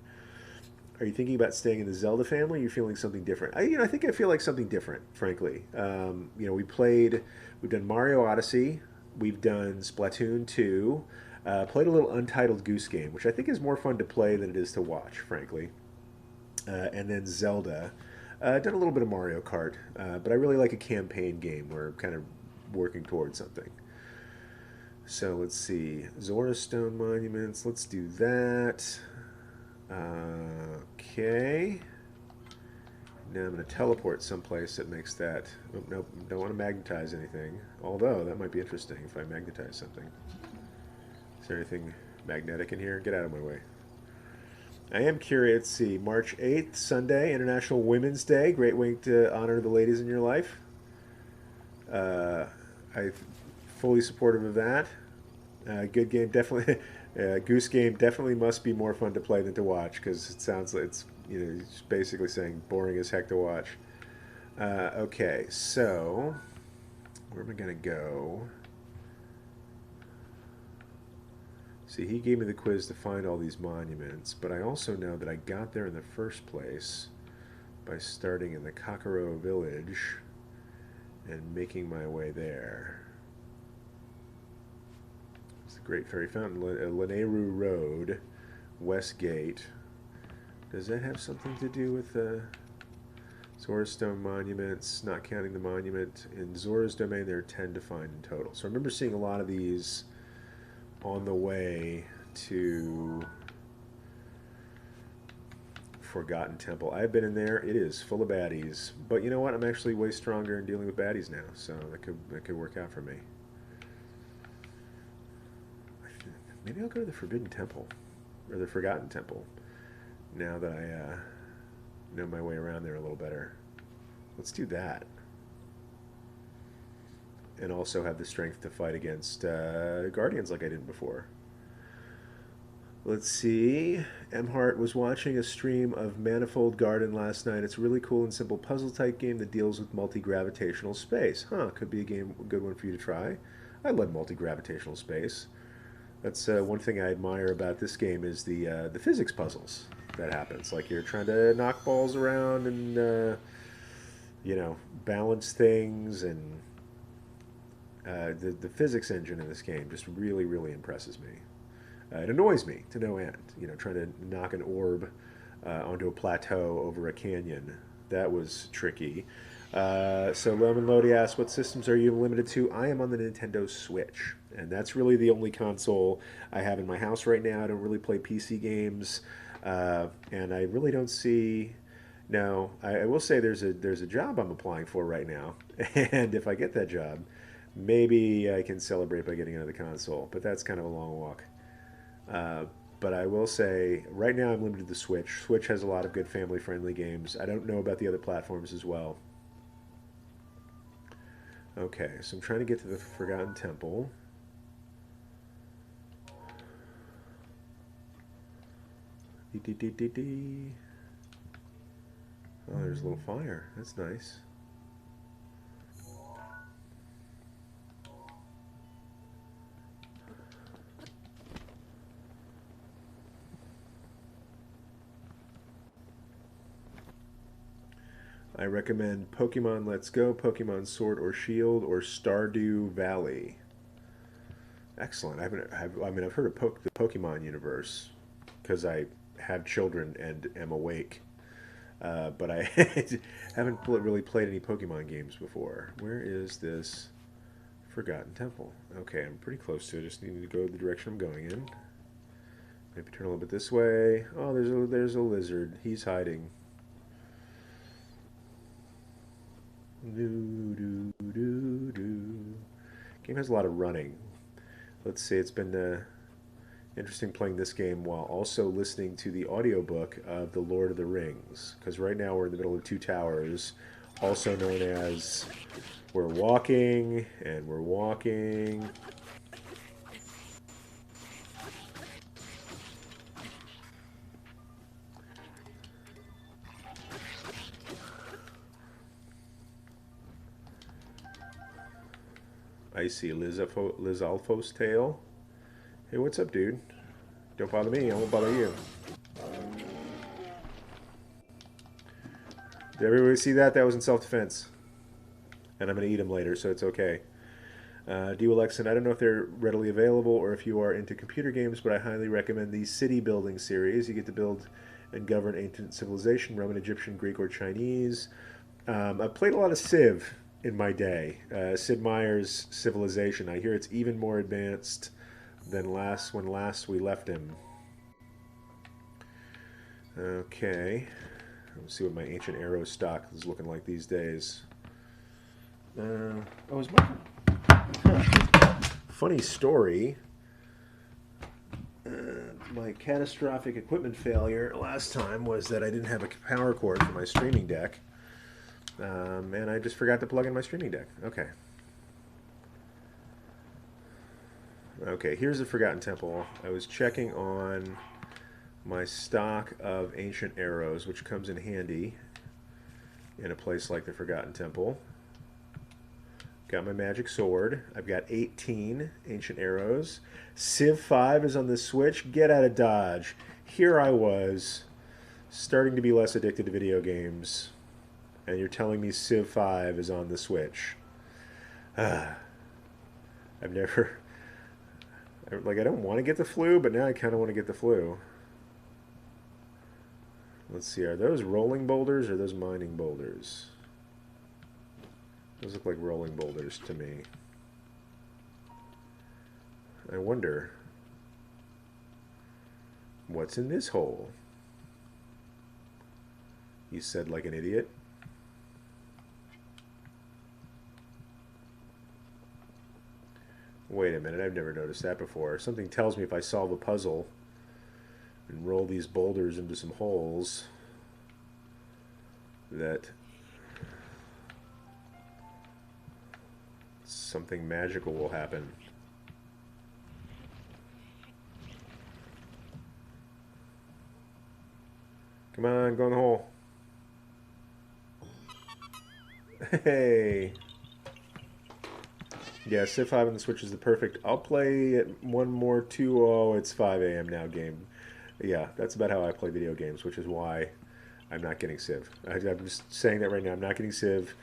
Are you thinking about staying in the Zelda family? Or are you feeling something different? I think I feel like something different, frankly. We've done Mario Odyssey, we've done Splatoon 2, played a little Untitled Goose Game, which I think is more fun to play than it is to watch, frankly. And then Zelda. Done a little bit of Mario Kart, but I really like a campaign game where I'm kind of working towards something. So let's see, Zora Stone Monuments, let's do that. Okay. Now I'm going to teleport someplace that makes that. Oh, nope, don't want to magnetize anything. Although, that might be interesting if I magnetize something. Is there anything magnetic in here? Get out of my way. I am curious. Let's see, March 8th, Sunday, International Women's Day. Great way to honor the ladies in your life. I'm fully supportive of that. Good game, definitely. Goose Game definitely must be more fun to play than to watch because it sounds like it's basically saying boring as heck to watch. Okay, so where am I gonna go? See, he gave me the quiz to find all these monuments, but I also know that I got there in the first place by starting in the Kokoro village and making my way there. It's the Great Fairy Fountain, Lanayru Road, West Gate. Does that have something to do with Zora's Stone monuments? Not counting the monument. In Zora's domain, there are 10 to find in total. So I remember seeing a lot of these on the way to Forgotten Temple. I've been in there. It is full of baddies. But you know what? I'm actually way stronger in dealing with baddies now, so that could work out for me. Maybe I'll go to the Forbidden Temple, or the Forgotten Temple, now that I know my way around there a little better. Let's do that. And also have the strength to fight against Guardians like I didn't before. Let's see. Emhart was watching a stream of Manifold Garden last night. It's a really cool and simple puzzle type game that deals with multi-gravitational space. Could be a good one for you to try. I love multi-gravitational space. That's one thing I admire about this game is the physics puzzles that happens. Like you're trying to knock balls around and balance things, and the physics engine in this game just really, really impresses me. It annoys me to no end. Trying to knock an orb onto a plateau over a canyon. That was tricky. So Lemon Lodi asks, what systems are you limited to? I am on the Nintendo Switch, and that's really the only console I have in my house right now. I don't really play PC games, and I really don't see. No, I will say there's a job I'm applying for right now, and if I get that job, maybe I can celebrate by getting another console. But that's kind of a long walk. But I will say, right now I'm limited to the Switch. Switch has a lot of good family-friendly games. I don't know about the other platforms as well. Okay, so I'm trying to get to the Forgotten Temple. Oh, there's a little fire. That's nice. I recommend Pokemon Let's Go, Pokemon Sword or Shield, or Stardew Valley. Excellent. I've heard of the Pokemon universe because I have children and am awake. But I haven't really played any Pokemon games before. Where is this Forgotten Temple? Okay, I'm pretty close to it. Just need to go the direction I'm going in. Maybe turn a little bit this way. Oh, there's a lizard. He's hiding. Do do do do. Game has a lot of running. Let's see. It's been interesting playing this game while also listening to the audiobook of The Lord of the Rings. Because right now we're in the middle of Two Towers, also known as We're Walking and We're Walking. I see Liz Alfo's tail. Hey, what's up, dude? Don't bother me, I won't bother you. Did everybody see that? That was in self-defense. And I'm going to eat them later, so it's okay. D-Alexan, I don't know if they're readily available or if you are into computer games, but I highly recommend the city building series. You get to build and govern ancient civilization, Roman, Egyptian, Greek, or Chinese. I've played a lot of Civ in my day. Sid Meier's Civilization. I hear it's even more advanced than when last we left him. Okay. Let's see what my ancient arrow stock is looking like these days. Oh, is funny story. My catastrophic equipment failure last time was that I didn't have a power cord for my streaming deck. And I just forgot to plug in my streaming deck. Okay. Okay, here's the Forgotten Temple. I was checking on my stock of ancient arrows, which comes in handy in a place like the Forgotten Temple. Got my magic sword. I've got 18 ancient arrows. Civ 5 is on the Switch. Get out of Dodge. Here I was, starting to be less addicted to video games, and you're telling me Civ 5 is on the Switch. I've never... I don't want to get the flu, but now I kind of want to get the flu. Let's see, are those rolling boulders or are those mining boulders? Those look like rolling boulders to me. I wonder what's in this hole. You said like an idiot. Wait a minute, I've never noticed that before. Something tells me if I solve a puzzle and roll these boulders into some holes that something magical will happen. Come on, go in the hole. Hey! Yeah, Civ 5 on the Switch is the perfect. I'll play at 1 more 2. Oh, it's 5 a.m. now game. Yeah, that's about how I play video games, which is why I'm not getting Civ. I'm just saying that right now. I'm not getting Civ.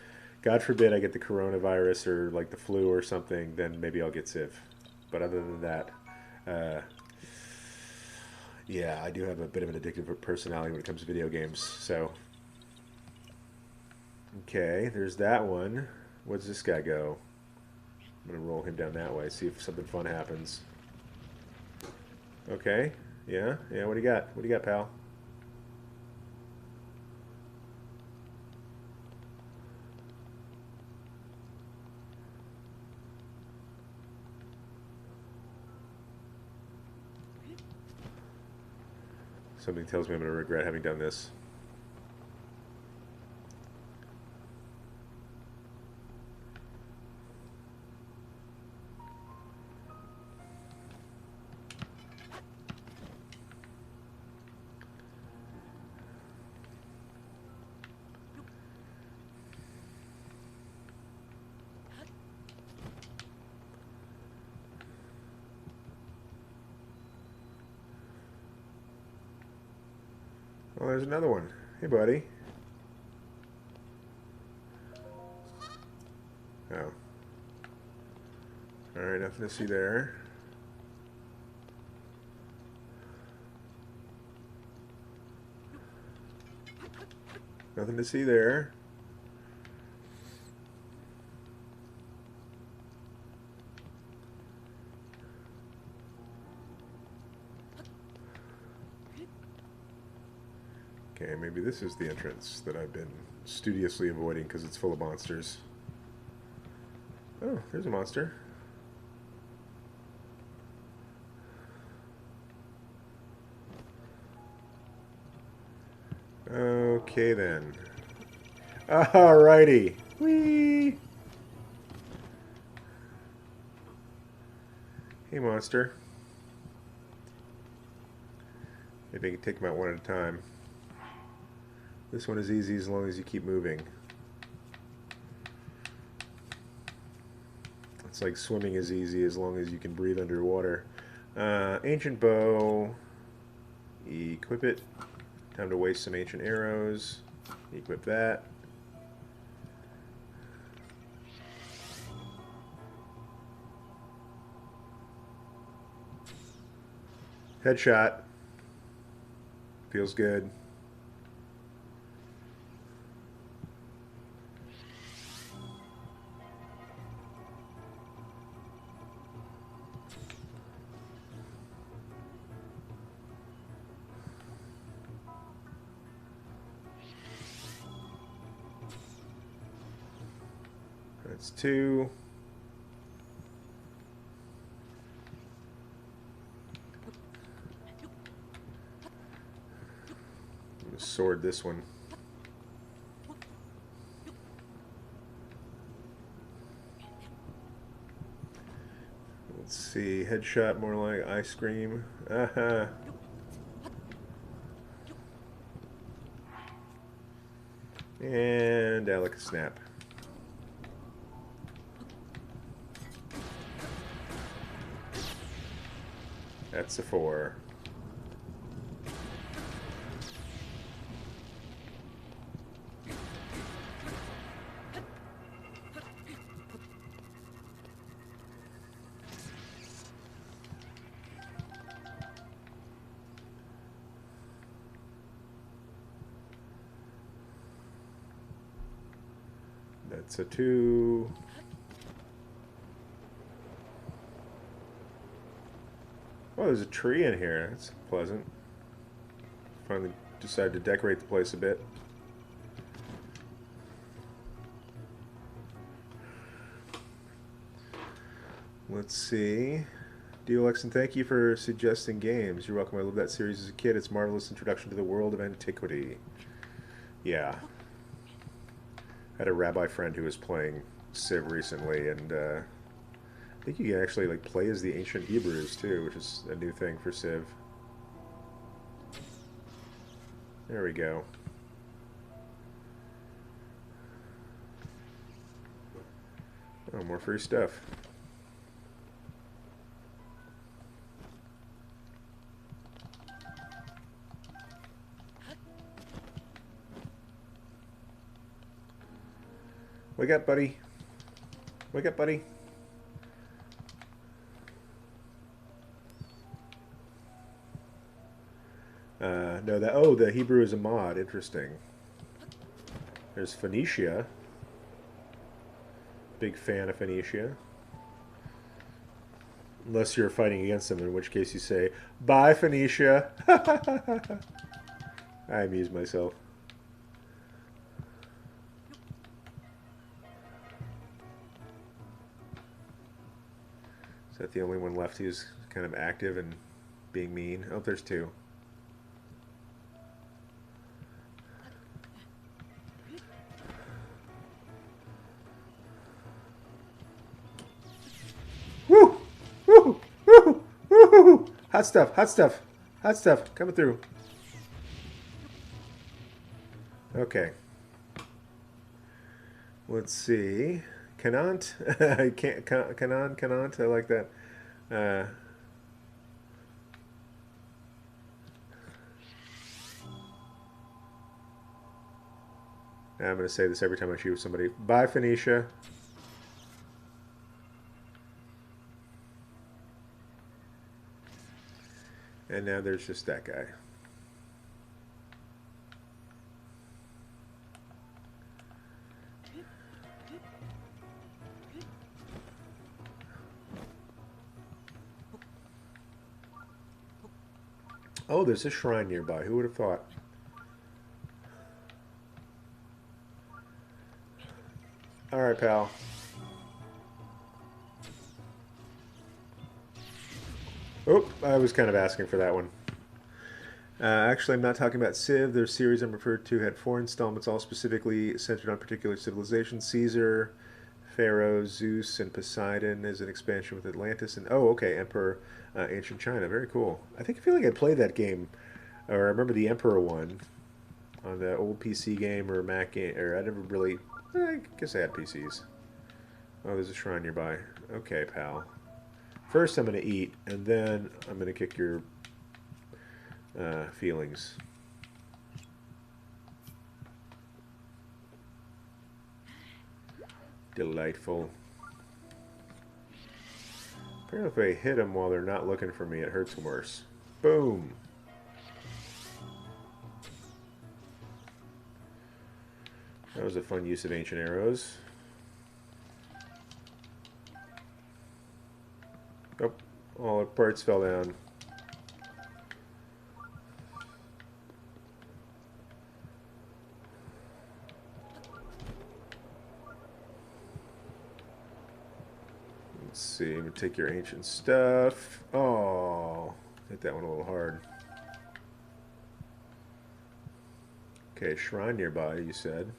God forbid I get the coronavirus or like the flu or something, then maybe I'll get Civ. But other than that, yeah, I do have a bit of an addictive personality when it comes to video games. So, okay, there's that one. Where's this guy go? I'm going to roll him down that way, see if something fun happens. Okay, yeah, what do you got? What do you got, pal? Something tells me I'm going to regret having done this. Oh, there's another one. Hey, buddy. Oh. Alright, nothing to see there. Nothing to see there. Okay, maybe this is the entrance that I've been studiously avoiding because it's full of monsters. Oh, there's a monster. Okay then. Alrighty. Whee! Hey, monster. Maybe I can take them out one at a time. This one is easy as long as you keep moving. It's like swimming is easy as long as you can breathe underwater. Ancient bow. Equip it. Time to waste some ancient arrows. Equip that. Headshot. Feels good. That's 2. I'm gonna sword this one. Let's see, headshot more like ice cream. Aha. And Alec snap. That's a 4. That's a 2. Oh, there's a tree in here. That's pleasant. Finally decided to decorate the place a bit. Let's see. Dear Lexon, thank you for suggesting games. You're welcome. I loved that series as a kid. It's a marvelous introduction to the world of antiquity. Yeah. I had a rabbi friend who was playing Civ recently, and I think you can actually like play as the ancient Hebrews too, which is a new thing for Civ. There we go. Oh, more free stuff. Wake up, buddy. Wake up, buddy. No, the Hebrew is a mod. Interesting. There's Phoenicia. Big fan of Phoenicia. Unless you're fighting against them, in which case you say, "Bye, Phoenicia." I amuse myself. Is that the only one left who's kind of active and being mean? Oh, there's 2. Woo! Woo! Woo! Woo! Hot stuff! Hot stuff! Hot stuff! Coming through. Okay. Let's see. Canant? I can't. Canant. I like that. I'm going to say this every time I shoot with somebody. Bye, Phoenicia. And now there's just that guy. Oh, there's a shrine nearby. Who would have thought? All right, pal. Oh, I was kind of asking for that one. Actually, I'm not talking about Civ. Their series I'm referred to had 4 installments, all specifically centered on particular civilizations. Caesar, Pharaoh, Zeus, and Poseidon is an expansion with Atlantis. And oh, okay, Emperor, Ancient China. Very cool. I feel like I played that game, or I remember the Emperor one on the old PC game or Mac game. Or I never really. I guess I had PCs. Oh, there's a shrine nearby. Okay, pal. First, I'm going to eat, and then I'm going to kick your feelings. Delightful. Apparently, if I hit them while they're not looking for me, it hurts them worse. Boom. That was a fun use of ancient arrows. Oh, all the parts fell down. Let's see, I'm gonna take your ancient stuff. Oh, hit that one a little hard. Okay, shrine nearby, you said.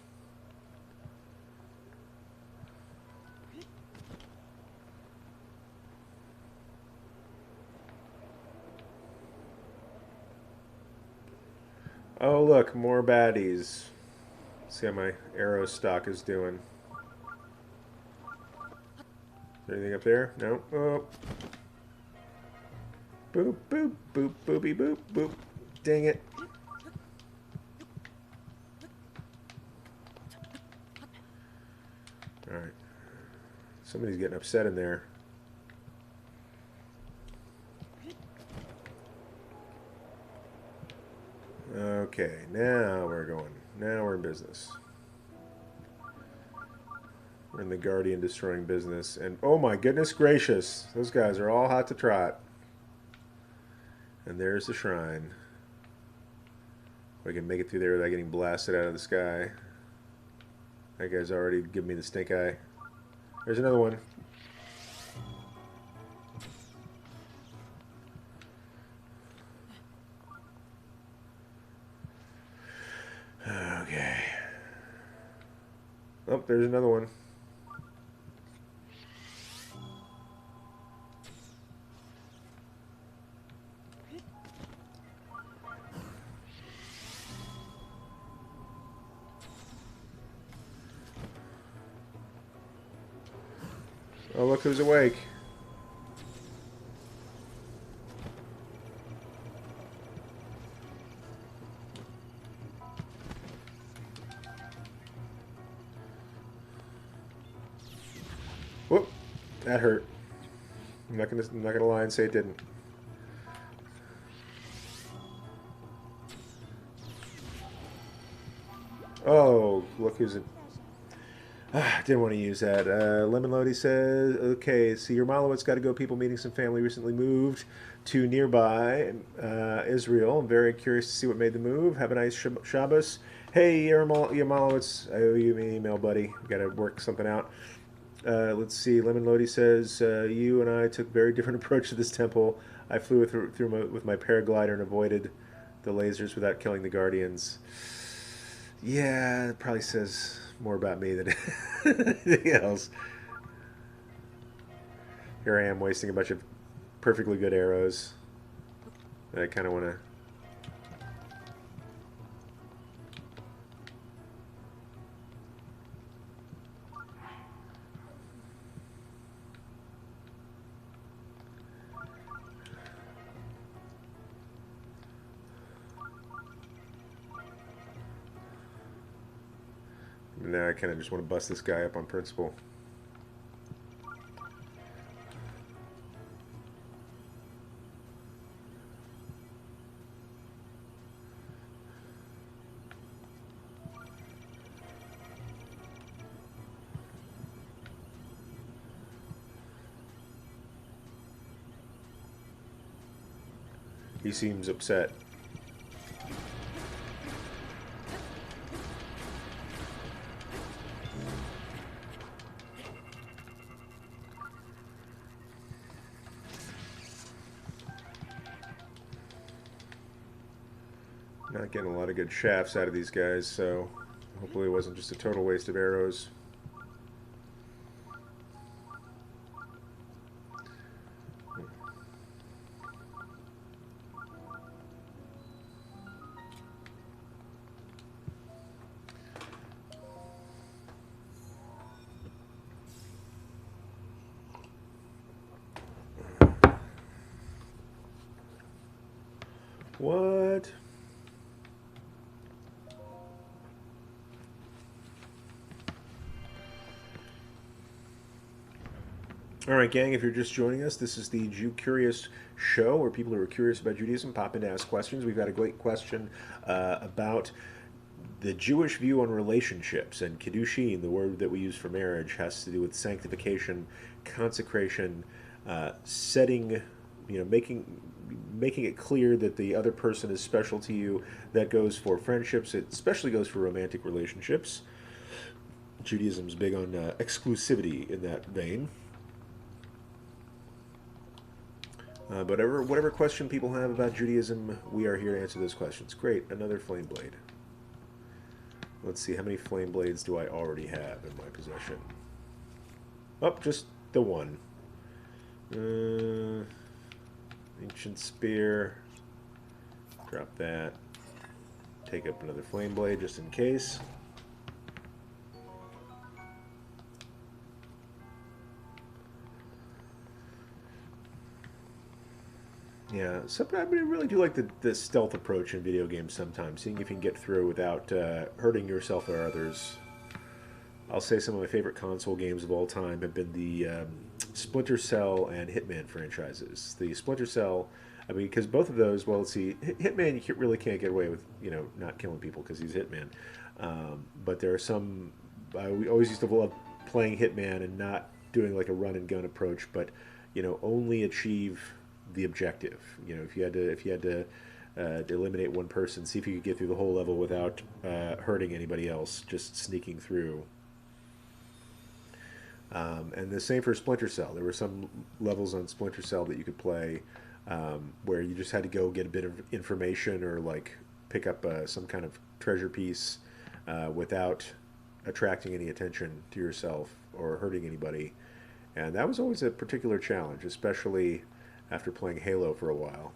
Oh, look, more baddies. See how my arrow stock is doing. Is there anything up there? No. Oh. Boop, boop, boop, boopy, boop, boop. Dang it. Alright. Somebody's getting upset in there. Okay, now we're going. Now we're in business. We're in the Guardian destroying business. And oh my goodness gracious, those guys are all hot to trot. And there's the shrine. If I can make it through there without getting blasted out of the sky. That guy's already giving me the stink eye. There's another one. Okay. Oh, there's another one. Oh, look who's awake. Whoop. That hurt. I'm not gonna lie and say it didn't. Oh, look who's in. Didn't want to use that. Lemon Lodi says, okay, so your Malowitz got to go. People meeting some family recently moved to nearby Israel. I'm very curious to see what made the move. Have a nice Shabbos. Hey, Yermalowitz, I owe you an email, buddy. We got to work something out. Let's see. Lemon Lodi says, you and I took very different approach to this temple. I flew with my paraglider and avoided the lasers without killing the guardians. Yeah, it probably says more about me than anything else. Here I am wasting a bunch of perfectly good arrows that I kind of want to. And now I kind of just want to bust this guy up on principle. He seems upset. Not getting a lot of good shafts out of these guys, so hopefully it wasn't just a total waste of arrows. What? Alright, gang, if you're just joining us, this is the Jew Curious show where people who are curious about Judaism pop in to ask questions. We've got a great question about the Jewish view on relationships, and Kiddushin, the word that we use for marriage, has to do with sanctification, consecration, setting, making it clear that the other person is special to you. That goes for friendships. It especially goes for romantic relationships. Judaism's big on exclusivity in that vein. But whatever question people have about Judaism, we are here to answer those questions. Great, another flame blade. Let's see, how many flame blades do I already have in my possession? Oh, just the one. Ancient spear. Drop that. Take up another flame blade just in case. Yeah, I really do like the stealth approach in video games sometimes, seeing if you can get through without hurting yourself or others. I'll say some of my favorite console games of all time have been the Splinter Cell and Hitman franchises. The Splinter Cell, I mean, because both of those, well, let's see, Hitman, you really can't get away with, not killing people because he's Hitman. But there are some, we always used to love playing Hitman and not doing like a run and gun approach, but, only achieve the objective. If you had to eliminate one person, see if you could get through the whole level without hurting anybody else, just sneaking through. And the same for Splinter Cell. There were some levels on Splinter Cell that you could play where you just had to go get a bit of information or like pick up some kind of treasure piece without attracting any attention to yourself or hurting anybody. And that was always a particular challenge, especially after playing Halo for a while.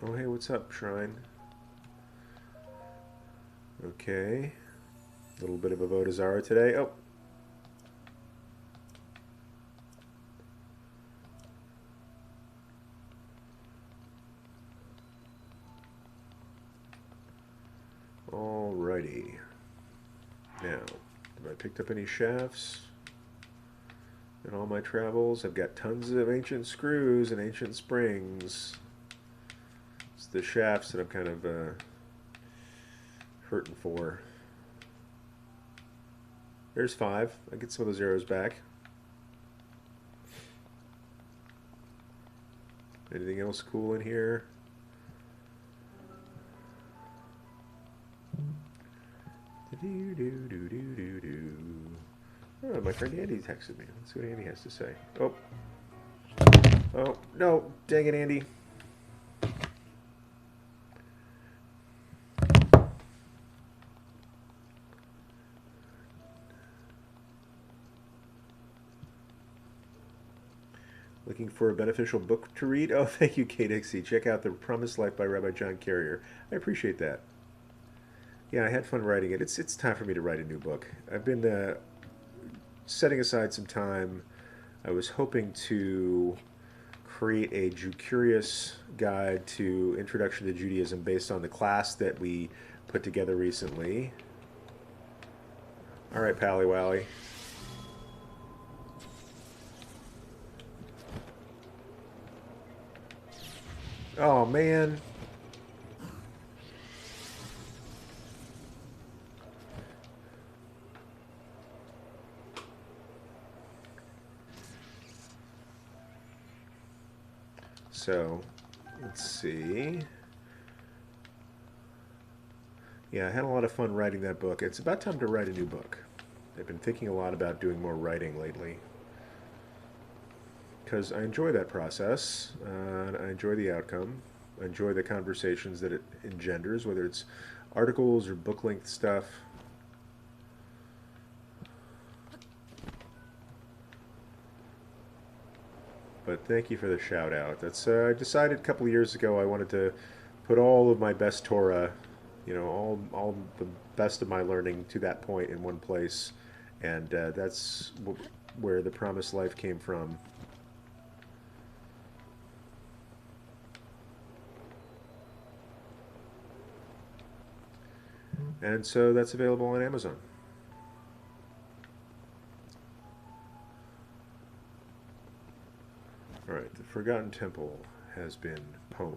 Oh, hey, what's up, Shrine? Okay. A little bit of a Vodazara today. Oh. Alrighty. Now, have I picked up any shafts in all my travels? I've got tons of ancient screws and ancient springs. It's the shafts that I'm kind of hurting for. There's 5. I get some of those arrows back. Anything else cool in here? Oh, my friend Andy texted me. Let's see what Andy has to say. Oh. Oh, no. Dang it, Andy. Looking for a beneficial book to read? Oh, thank you, Kate Dixie. Check out The Promised Life by Rabbi John Carrier. I appreciate that. Yeah, I had fun writing it. It's time for me to write a new book. I've been setting aside some time. I was hoping to create a Jew-Curious guide to Introduction to Judaism based on the class that we put together recently. All right, Pally Wally. Oh, man. So, let's see. Yeah, I had a lot of fun writing that book. It's about time to write a new book. I've been thinking a lot about doing more writing lately, because I enjoy that process. I enjoy the outcome. I enjoy the conversations that it engenders, whether it's articles or book-length stuff. But thank you for the shout out. That's I decided a couple of years ago I wanted to put all of my best Torah, all the best of my learning to that point in one place, and that's where the Promised Life came from. And so that's available on Amazon. Alright, the Forgotten Temple has been pwned.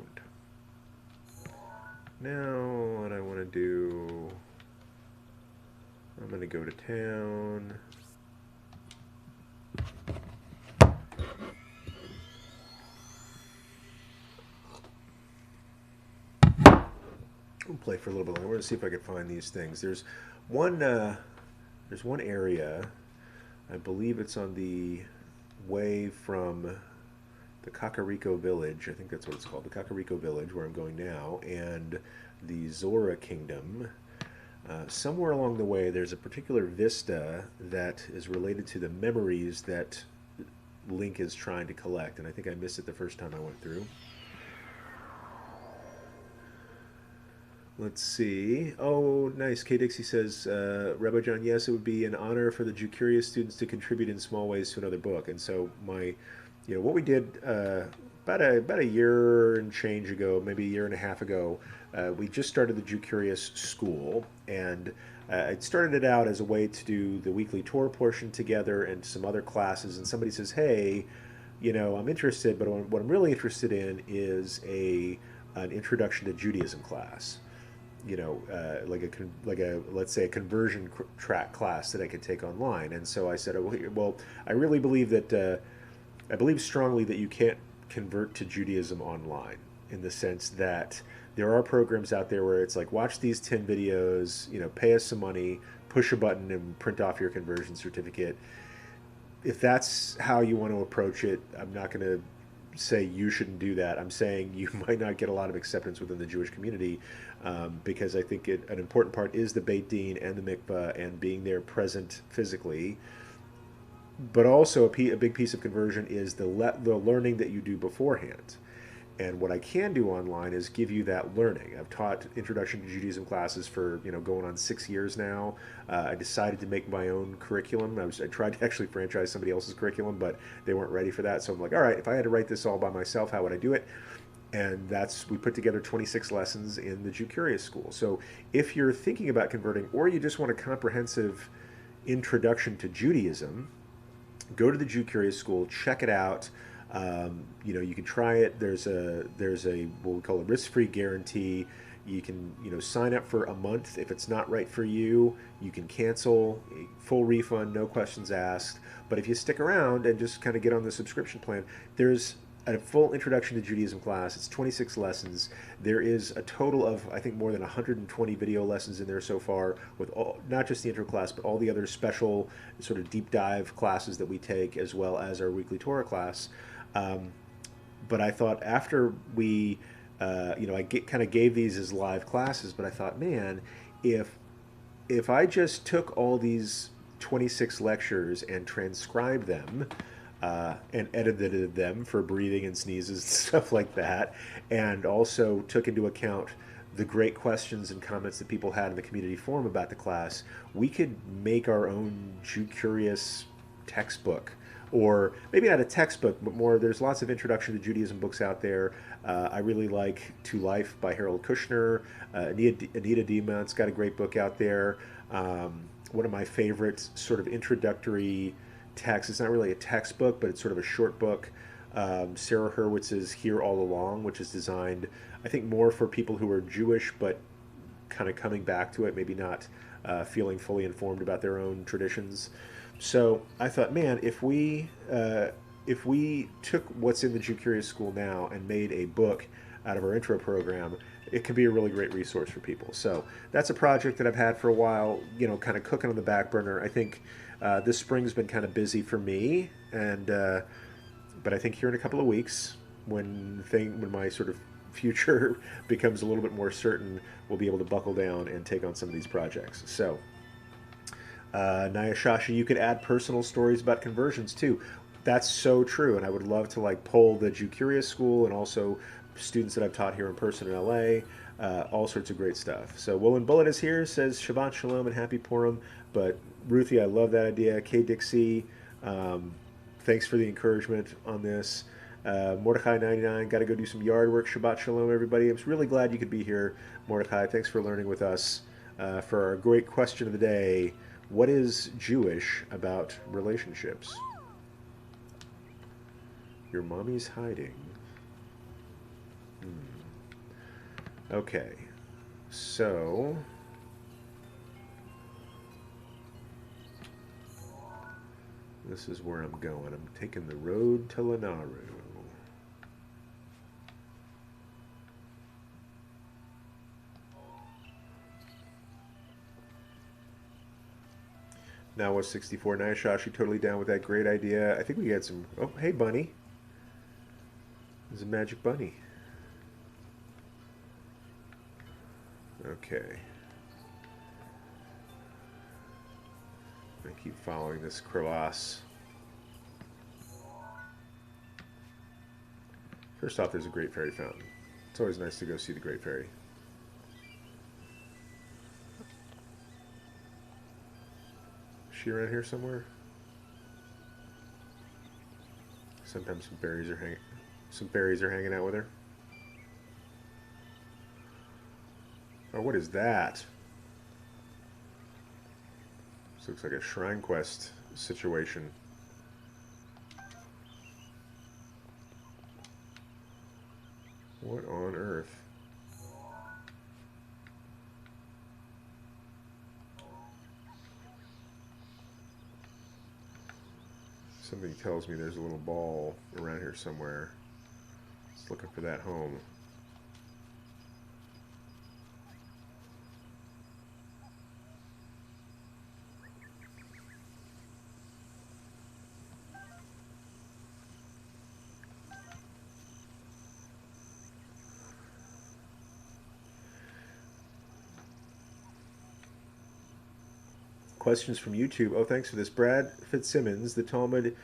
Now, what I want to do, I'm going to go to town. We'll play for a little bit longer. We're going to see if I can find these things. There's one area, I believe it's on the way from the Kakariko Village, I think that's what it's called, the Kakariko Village, where I'm going now, and the Zora Kingdom. Somewhere along the way, there's a particular vista that is related to the memories that Link is trying to collect, and I think I missed it the first time I went through. Let's see. Oh, nice. K. Dixie says, Rabbi John, yes, it would be an honor for the Jew-Curious students to contribute in small ways to another book. And so what we did about a year and change ago, maybe a year and a half ago, we just started the Jew-Curious School, and I started it out as a way to do the weekly Torah portion together and some other classes, and somebody says, hey, I'm interested, but what I'm really interested in is an Introduction to Judaism class. Like a let's say a conversion track class that I could take online. And so I said, well, I really believe that I believe strongly that you can't convert to Judaism online, in the sense that there are programs out there where it's like, watch these 10 videos, pay us some money, push a button and print off your conversion certificate. If that's how you want to approach it, I'm not going to say you shouldn't do that. I'm saying you might not get a lot of acceptance within the Jewish community, because I think an important part is the Beit Din and the mikvah and being there present physically. But also a big piece of conversion is the learning that you do beforehand. And what I can do online is give you that learning. I've taught Introduction to Judaism classes for going on 6 years now. I decided to make my own curriculum. I tried to actually franchise somebody else's curriculum, but they weren't ready for that. So I'm like, all right, if I had to write this all by myself, how would I do it? And we put together 26 lessons in the Jew-Curious School. So if you're thinking about converting, or you just want a comprehensive introduction to Judaism, go to the Jew-Curious School, check it out. You can try it. There's a what we call a risk-free guarantee. You can sign up for a month. If it's not right for you, you can cancel. Full refund, no questions asked. But if you stick around and just kind of get on the subscription plan, there's a full Introduction to Judaism class. It's 26 lessons. There is a total of, I think, more than 120 video lessons in there so far, with not just the intro class, but all the other special sort of deep dive classes that we take, as well as our weekly Torah class. But I thought after we, I kind of gave these as live classes, but I thought, man, if I just took all these 26 lectures and transcribed them, and edited them for breathing and sneezes and stuff like that, and also took into account the great questions and comments that people had in the community forum about the class, we could make our own Jew-Curious textbook, or maybe not a textbook, but more. There's lots of introduction to Judaism books out there. I really like To Life by Harold Kushner. Anita Diemann's got a great book out there. One of my favorite sort of introductory texts. It's not really a textbook, but it's sort of a short book. Sarah Hurwitz's Here All Along, which is designed, I think, more for people who are Jewish, but kind of coming back to it, maybe not feeling fully informed about their own traditions. So I thought, man, if we took what's in the Jew Curious School now and made a book out of our intro program, it could be a really great resource for people. So that's a project that I've had for a while, kind of cooking on the back burner. I think this spring's been kind of busy for me, and but I think here in a couple of weeks, when my sort of future becomes a little bit more certain, we'll be able to buckle down and take on some of these projects. So, Naya Shashi, you could add personal stories about conversions too. That's so true, and I would love to poll the Jew Curious School and also students that I've taught here in person in LA. All sorts of great stuff. So Woolen Bullet is here, says Shabbat Shalom and Happy Purim. But Ruthie, I love that idea. Kay Dixie, thanks for the encouragement on this. Mordecai 99, got to go do some yard work. Shabbat Shalom, everybody. I'm really glad you could be here, Mordecai. Thanks for learning with us. For our great question of the day, what is Jewish about relationships? Your mommy's hiding. Okay, so this is where I'm going. I'm taking the road to Lenaru. Now was 64. Nice, Shashi, totally down with that. Great idea. I think we got some. Oh, hey, bunny. There's a magic bunny. Okay. I keep following this crevasse. First off, there's a Great Fairy Fountain. It's always nice to go see the Great Fairy. Is she around here somewhere? Sometimes some fairies are hanging out with her. Oh, what is that? This looks like a Shrine Quest situation. What on earth? Something tells me there's a little ball around here somewhere. It's looking for that home. Questions from YouTube. Oh, thanks for this. Brad Fitzsimmons, the Talmud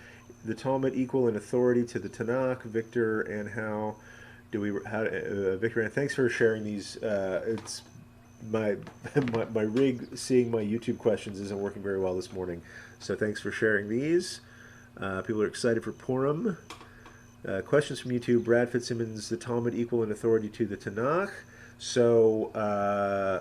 equal in authority to the Tanakh. Victor, and Victor, and thanks for sharing these. It's my rig seeing my YouTube questions isn't working very well this morning, so thanks for sharing these. People are excited for Purim. Questions from YouTube. Brad Fitzsimmons, the Talmud equal in authority to the Tanakh. So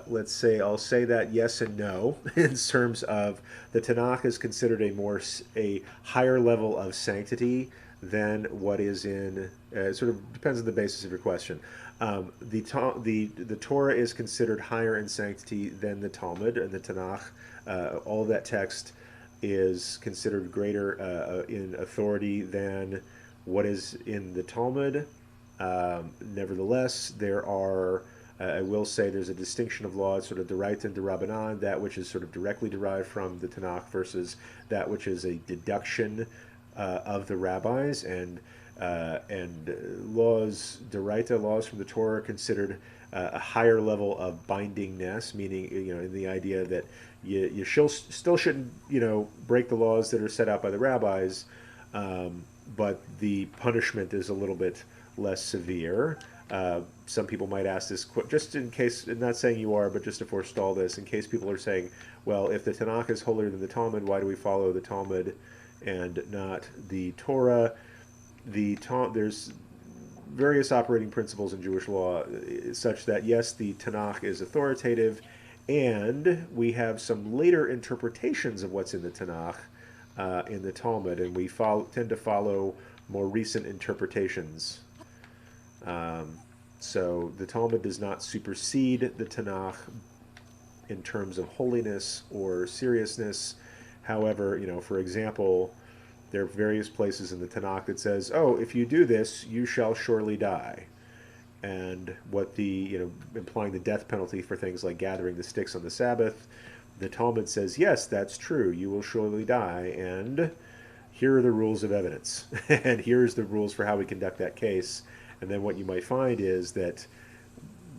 let's say I'll say that yes and no in terms of the Tanakh is considered a higher level of sanctity than what is in. Sort of depends on the basis of your question. The Torah is considered higher in sanctity than the Talmud and the Tanakh. All of that text is considered greater in authority than what is in the Talmud. Nevertheless, there are. I will say there's a distinction of laws, sort of D'oraita and D'Rabbanan, that which is sort of directly derived from the Tanakh versus that which is a deduction of the rabbis, and laws, D'oraita laws from the Torah, are considered a higher level of bindingness, meaning in the idea that you still shouldn't break the laws that are set out by the rabbis, but the punishment is a little bit less severe. Some people might ask this, just in case, I'm not saying you are, but just to forestall this, in case people are saying, well, if the Tanakh is holier than the Talmud, why do we follow the Talmud and not the Torah. There's various operating principles in Jewish law such that, yes, the Tanakh is authoritative, and we have some later interpretations of what's in the Tanakh in the Talmud, and we tend to follow more recent interpretations. So the Talmud does not supersede the Tanakh in terms of holiness or seriousness. However, for example, there are various places in the Tanakh that says, "Oh, if you do this, you shall surely die," and implying the death penalty for things like gathering the sticks on the Sabbath. The Talmud says, "Yes, that's true. You will surely die," and here are the rules of evidence, and here's the rules for how we conduct that case. And then what you might find is that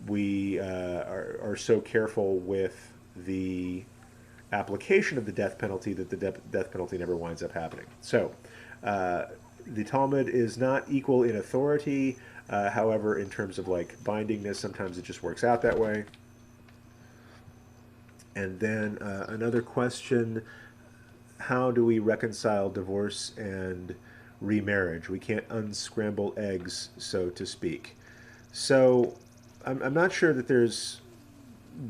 we are so careful with the application of the death penalty that the death penalty never winds up happening. So the Talmud is not equal in authority. However, in terms of like bindingness, sometimes it just works out that way. And then another question: how do we reconcile divorce and remarriage? We can't unscramble eggs, so to speak. So I'm not sure that there's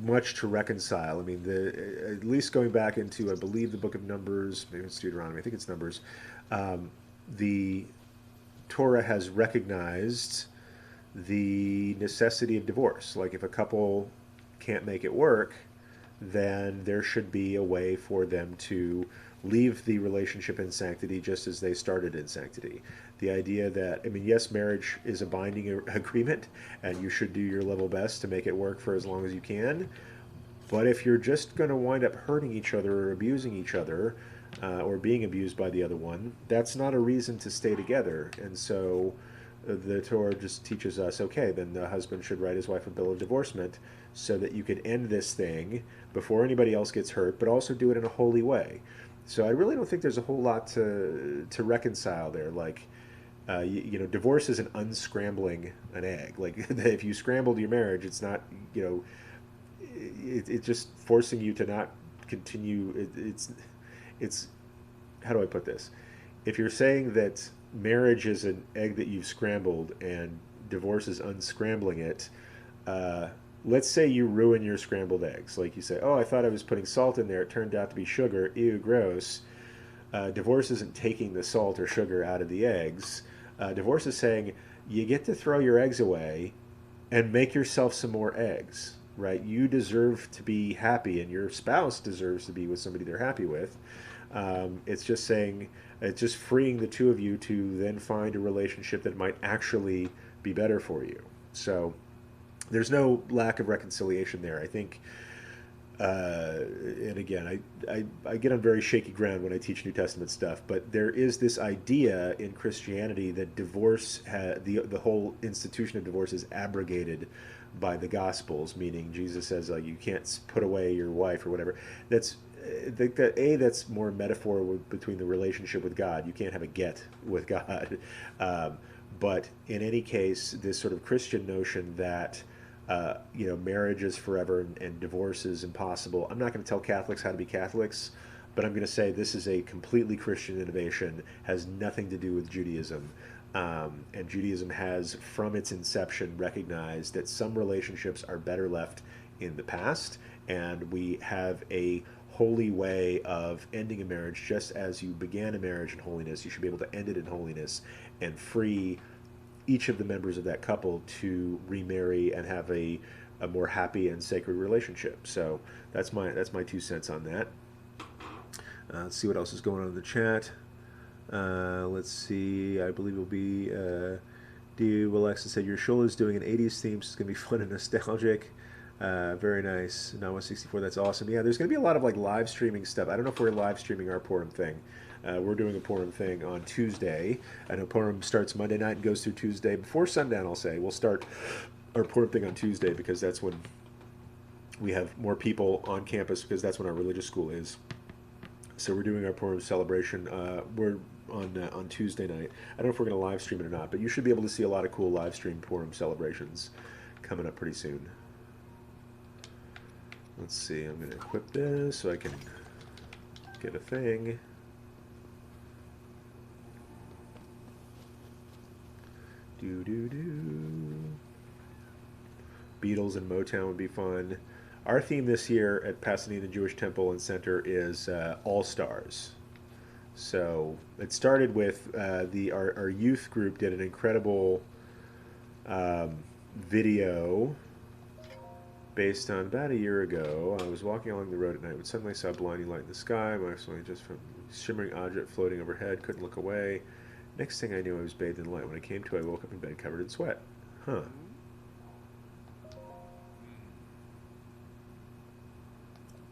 much to reconcile. I mean, at least going back into, I believe, the book of Numbers, maybe it's Deuteronomy, I think it's Numbers, the Torah has recognized the necessity of divorce. Like if a couple can't make it work, then there should be a way for them to leave the relationship in sanctity just as they started in sanctity. The idea that, I mean, yes, marriage is a binding agreement and you should do your level best to make it work for as long as you can. But if you're just going to wind up hurting each other or abusing each other or being abused by the other one, that's not a reason to stay together. And so the Torah just teaches us, okay, then the husband should write his wife a bill of divorcement so that you could end this thing before anybody else gets hurt, but also do it in a holy way. So I really don't think there's a whole lot to reconcile there. Like, divorce is an unscrambling an egg. Like, if you scrambled your marriage, it's not, it's just forcing you to not continue. It's, how do I put this? If you're saying that marriage is an egg that you've scrambled and divorce is unscrambling it, let's say you ruin your scrambled eggs. Like you say, oh, I thought I was putting salt in there. It turned out to be sugar. Ew, gross. Divorce isn't taking the salt or sugar out of the eggs. Divorce is saying you get to throw your eggs away and make yourself some more eggs, right? You deserve to be happy and your spouse deserves to be with somebody they're happy with. It's just saying, it's just freeing the two of you to then find a relationship that might actually be better for you. So there's no lack of reconciliation there. I think, and again, I get on very shaky ground when I teach New Testament stuff, but there is this idea in Christianity that divorce, the whole institution of divorce is abrogated by the Gospels, meaning Jesus says you can't put away your wife or whatever. That's that's more metaphor between the relationship with God. You can't have a get with God. But in any case, this sort of Christian notion that marriage is forever and divorce is impossible. I'm not going to tell Catholics how to be Catholics, but I'm going to say this is a completely Christian innovation, has nothing to do with Judaism. And Judaism has, from its inception, recognized that some relationships are better left in the past, and we have a holy way of ending a marriage. Just as you began a marriage in holiness, you should be able to end it in holiness and free each of the members of that couple to remarry and have a more happy and sacred relationship. So that's my 2 cents on that. Let's see what else is going on in the chat. Let's see. I believe it'll be Alexa said your shul is doing an 80s theme, so it's gonna be fun and nostalgic. Very nice. Nawa 64. That's awesome. Yeah, there's gonna be a lot of like live streaming stuff. I don't know if we're live streaming our Purim thing. We're doing a Purim thing on Tuesday. I know Purim starts Monday night and goes through Tuesday. Before sundown, I'll say. We'll start our Purim thing on Tuesday because that's when we have more people on campus because that's when our religious school is. So we're doing our Purim celebration. We're on Tuesday night. I don't know if we're going to live stream it or not, but you should be able to see a lot of cool live stream Purim celebrations coming up pretty soon. Let's see. I'm going to equip this so I can get a thing. Do do do. Beatles and Motown would be fun. Our theme this year at Pasadena Jewish Temple and Center is All Stars. So it started with our youth group did an incredible video based on about a year ago. I was walking along the road at night when suddenly saw a blinding light in the sky. My suddenly just from shimmering object floating overhead. Couldn't look away. Next thing I knew, I was bathed in the light. When I came to, I woke up in bed covered in sweat. Huh.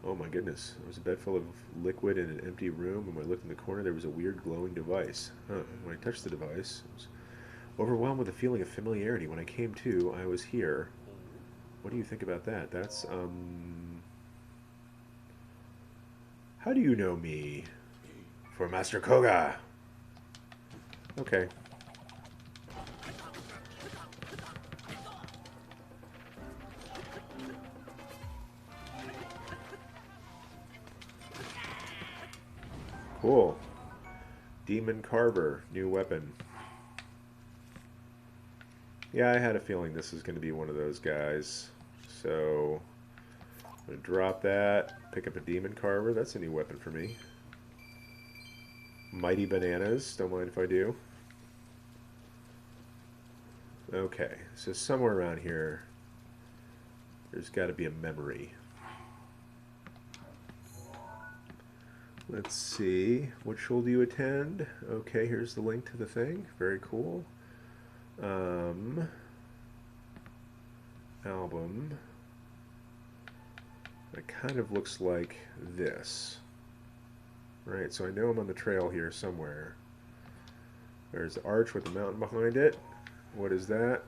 Oh my goodness. There was a bed full of liquid in an empty room, and when I looked in the corner, there was a weird glowing device. Huh. When I touched the device, I was overwhelmed with a feeling of familiarity. When I came to, I was here. What do you think about that? That's, How do you know me? For Master Koga. Okay. Cool. Demon Carver, new weapon. Yeah, I had a feeling this is going to be one of those guys. So, I'm going to drop that, pick up a Demon Carver. That's a new weapon for me. Mighty Bananas, don't mind if I do. Okay, so somewhere around here, there's got to be a memory. Let's see, which shul do you attend? Okay, here's the link to the thing. Very cool. Album. It kind of looks like this. Right, so I know I'm on the trail here somewhere. There's the arch with the mountain behind it. What is that?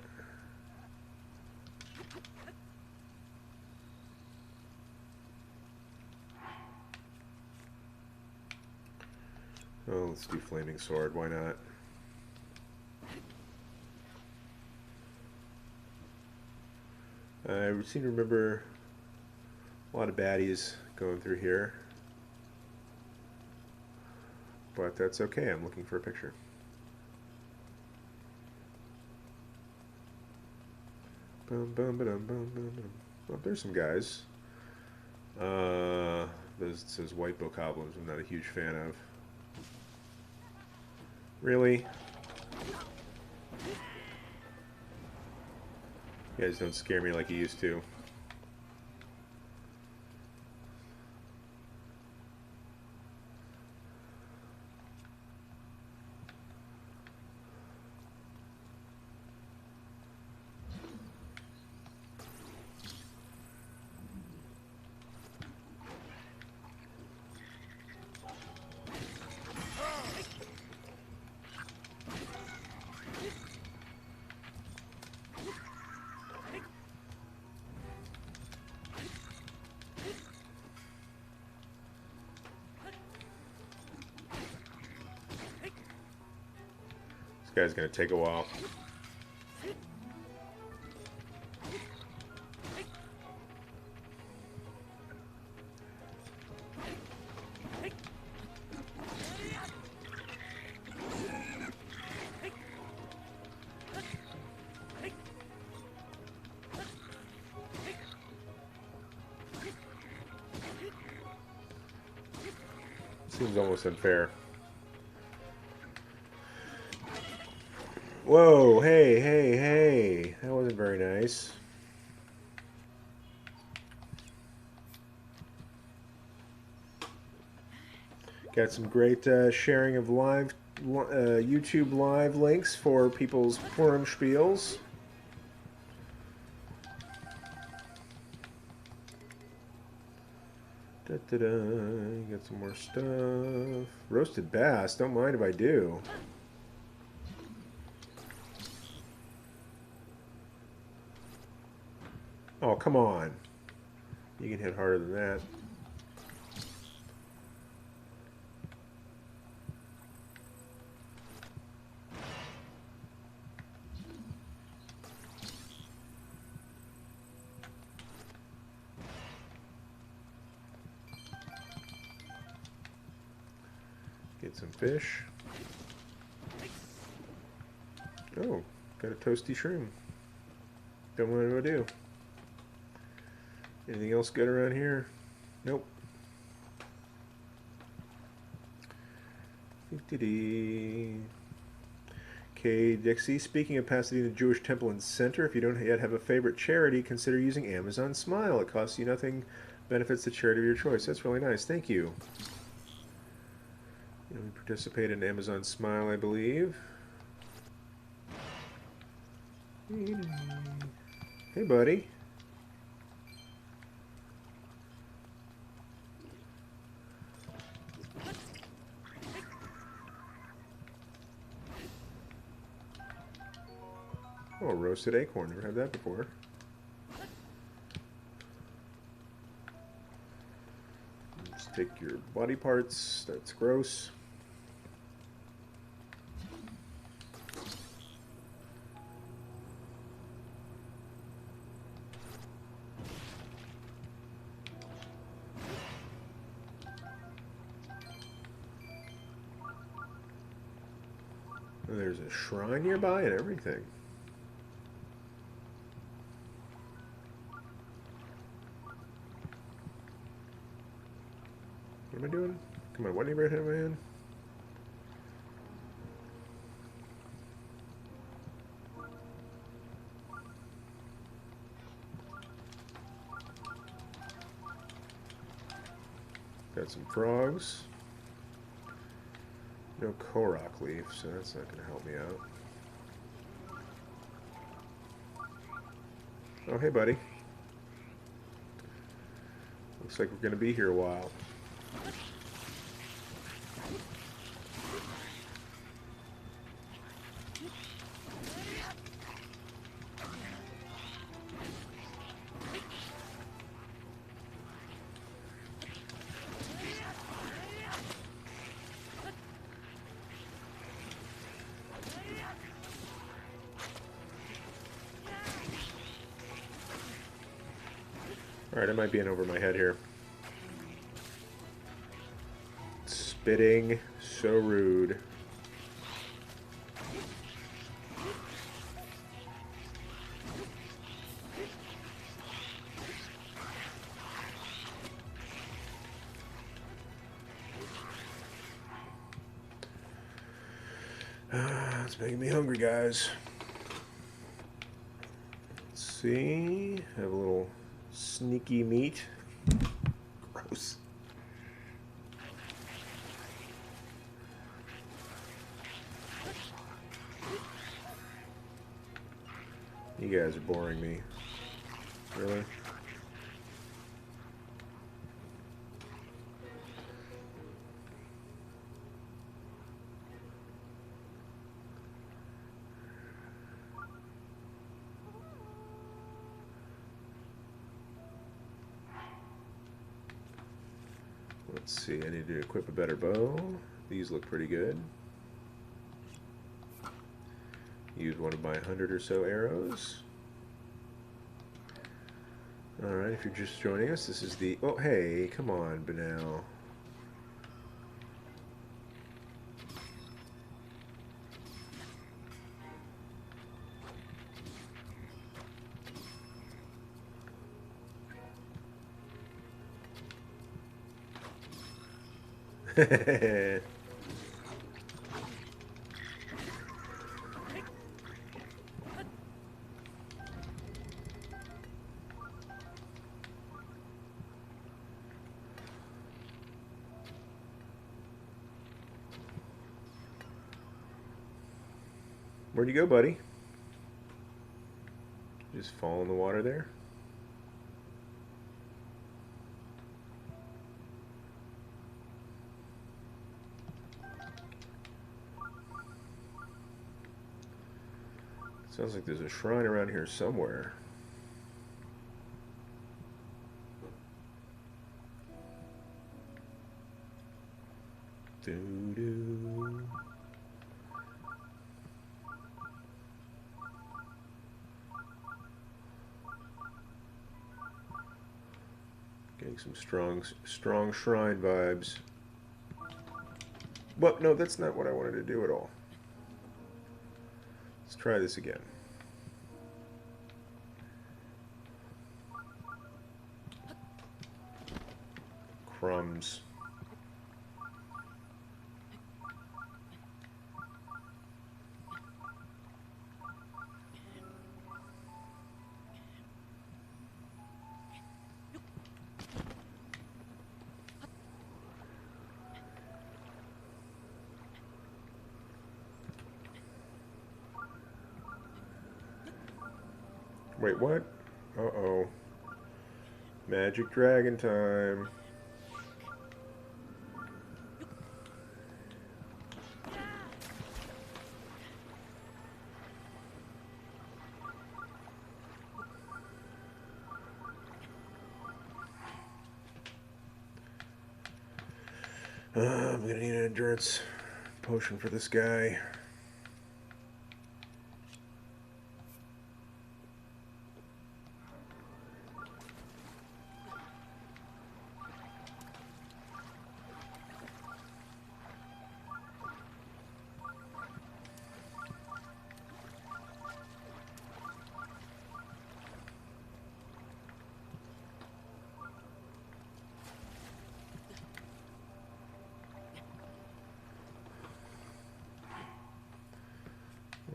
Oh, let's do Flaming Sword. Why not? I seem to remember a lot of baddies going through here. But that's okay. I'm looking for a picture. Bum, bum, ba-dum, bum, bum, bum. Oh, there's some guys. Those, it says white bokoblins. I'm not a huge fan of. Really? You guys don't scare me like you used to. This guy's gonna take a while. Seems almost unfair. Whoa, hey, hey, hey. That wasn't very nice. Got some great sharing of live YouTube live links for people's Purim spiels. Da-da-da. Got some more stuff. Roasted bass. Don't mind if I do. Oh, come on. You can hit harder than that. Get some fish. Oh, Got a toasty shroom. Don't know what to do. Anything else good around here? Nope. KDXC, speaking of Pasadena Jewish Temple and Center, if you don't yet have a favorite charity, consider using Amazon Smile. It costs you nothing, benefits the charity of your choice. That's really nice. Thank you. We participate in Amazon Smile, I believe. Hey, buddy. Oh, roasted acorn. Never had that before. Let's take your body parts. That's gross. Oh, there's a shrine nearby and everything. What am I doing? Come on, what neighborhood am I in? Got some frogs. No korok leaf, so that's not going to help me out. Oh, hey, buddy. Looks like we're going to be here a while. Alright, I might be in over my head here. Spitting, so rude. It's making me hungry, guys. Let's see. Have a little sneaky meat. Gross. You guys are boring me. Really? Let's see, I need to equip a better bow. These look pretty good. Use one of my 100 or so arrows. Alright, if you're just joining us, this is the... Oh, hey, come on, Benal. Where'd you go, buddy? Just fall in the water there? Sounds like there's a shrine around here somewhere. Doo-doo. Getting some strong shrine vibes. Well, no, that's not what I wanted to do at all. Let's try this again. Crumbs. Wait, what? Uh-oh. Magic dragon time. I'm gonna need an endurance potion for this guy.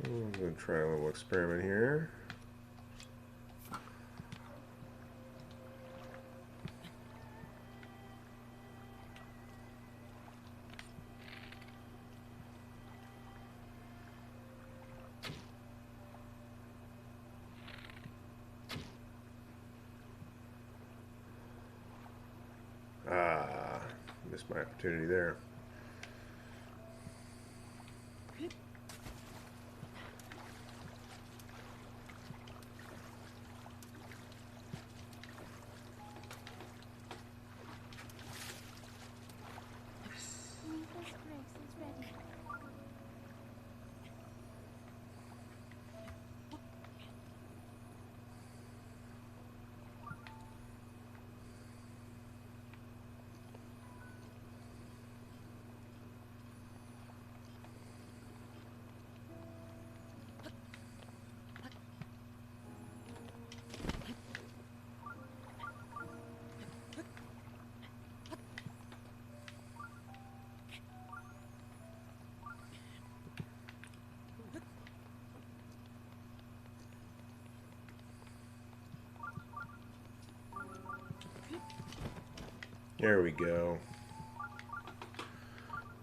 I'm going to try a little experiment here. Ah, missed my opportunity there. There we go.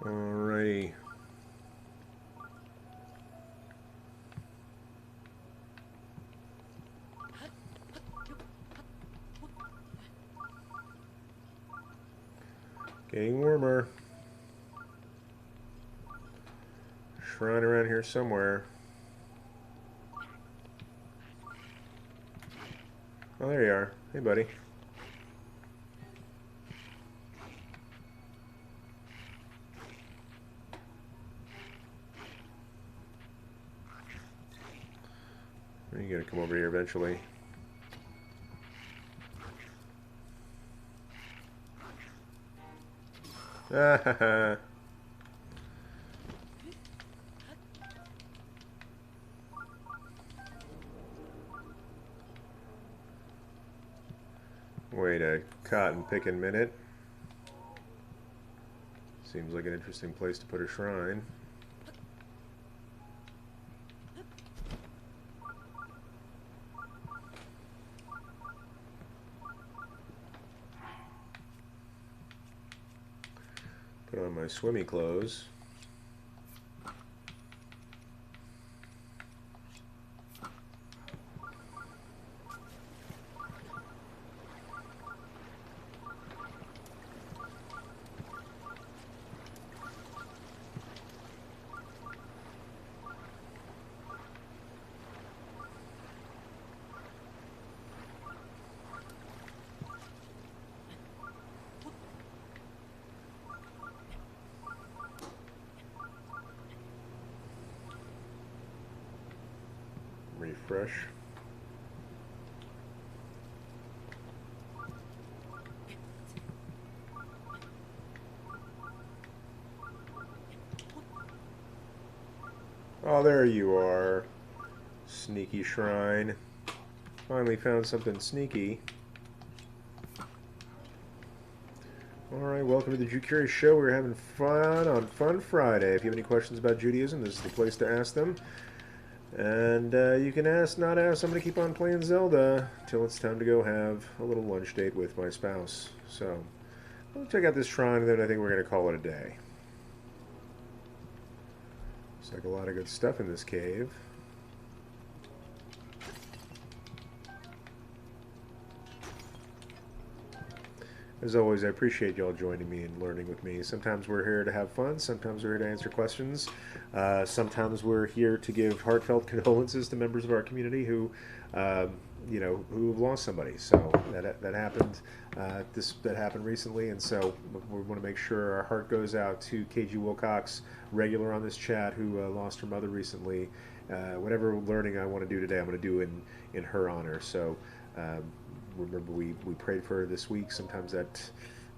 Alrighty. Getting warmer. Shrine around here somewhere. Oh, there you are. Hey, buddy. You gotta come over here eventually. Ah ha ha. Wait a cotton picking minute. Seems like an interesting place to put a shrine. Put on my swimmy clothes. Refresh. Oh, there you are. Sneaky shrine. Finally found something sneaky. Alright, welcome to the Jew Curious Show. We're having fun on Fun Friday. If you have any questions about Judaism, this is the place to ask them. And you can ask, not ask. I'm going to keep on playing Zelda till it's time to go have a little lunch date with my spouse. So, we'll check out this shrine, and then I think we're going to call it a day. Looks like a lot of good stuff in this cave. As always, I appreciate y'all joining me and learning with me. Sometimes we're here to have fun. Sometimes we're here to answer questions. Sometimes we're here to give heartfelt condolences to members of our community who, who have lost somebody. So that happened. That happened recently, and so we want to make sure our heart goes out to KG Wilcox, regular on this chat, who lost her mother recently. Whatever learning I want to do today, I'm going to do in her honor. So. Remember, we prayed for her this week. Sometimes that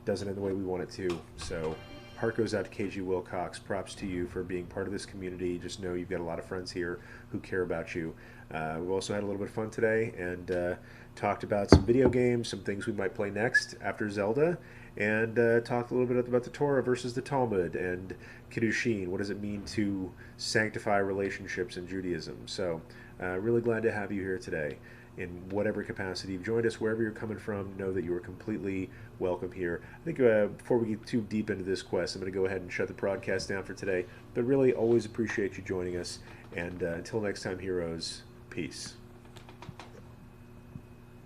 doesn't end the way we want it to. So, heart goes out to KG Wilcox. Props to you for being part of this community. Just know you've got a lot of friends here who care about you. We also had a little bit of fun today and talked about some video games, some things we might play next after Zelda, and talked a little bit about the Torah versus the Talmud and Kiddushin. What does it mean to sanctify relationships in Judaism? So, really glad to have you here today. In whatever capacity you've joined us, wherever you're coming from, know that you are completely welcome here. I think before we get too deep into this quest, I'm going to go ahead and shut the broadcast down for today. But really, always appreciate you joining us. And until next time, heroes, peace.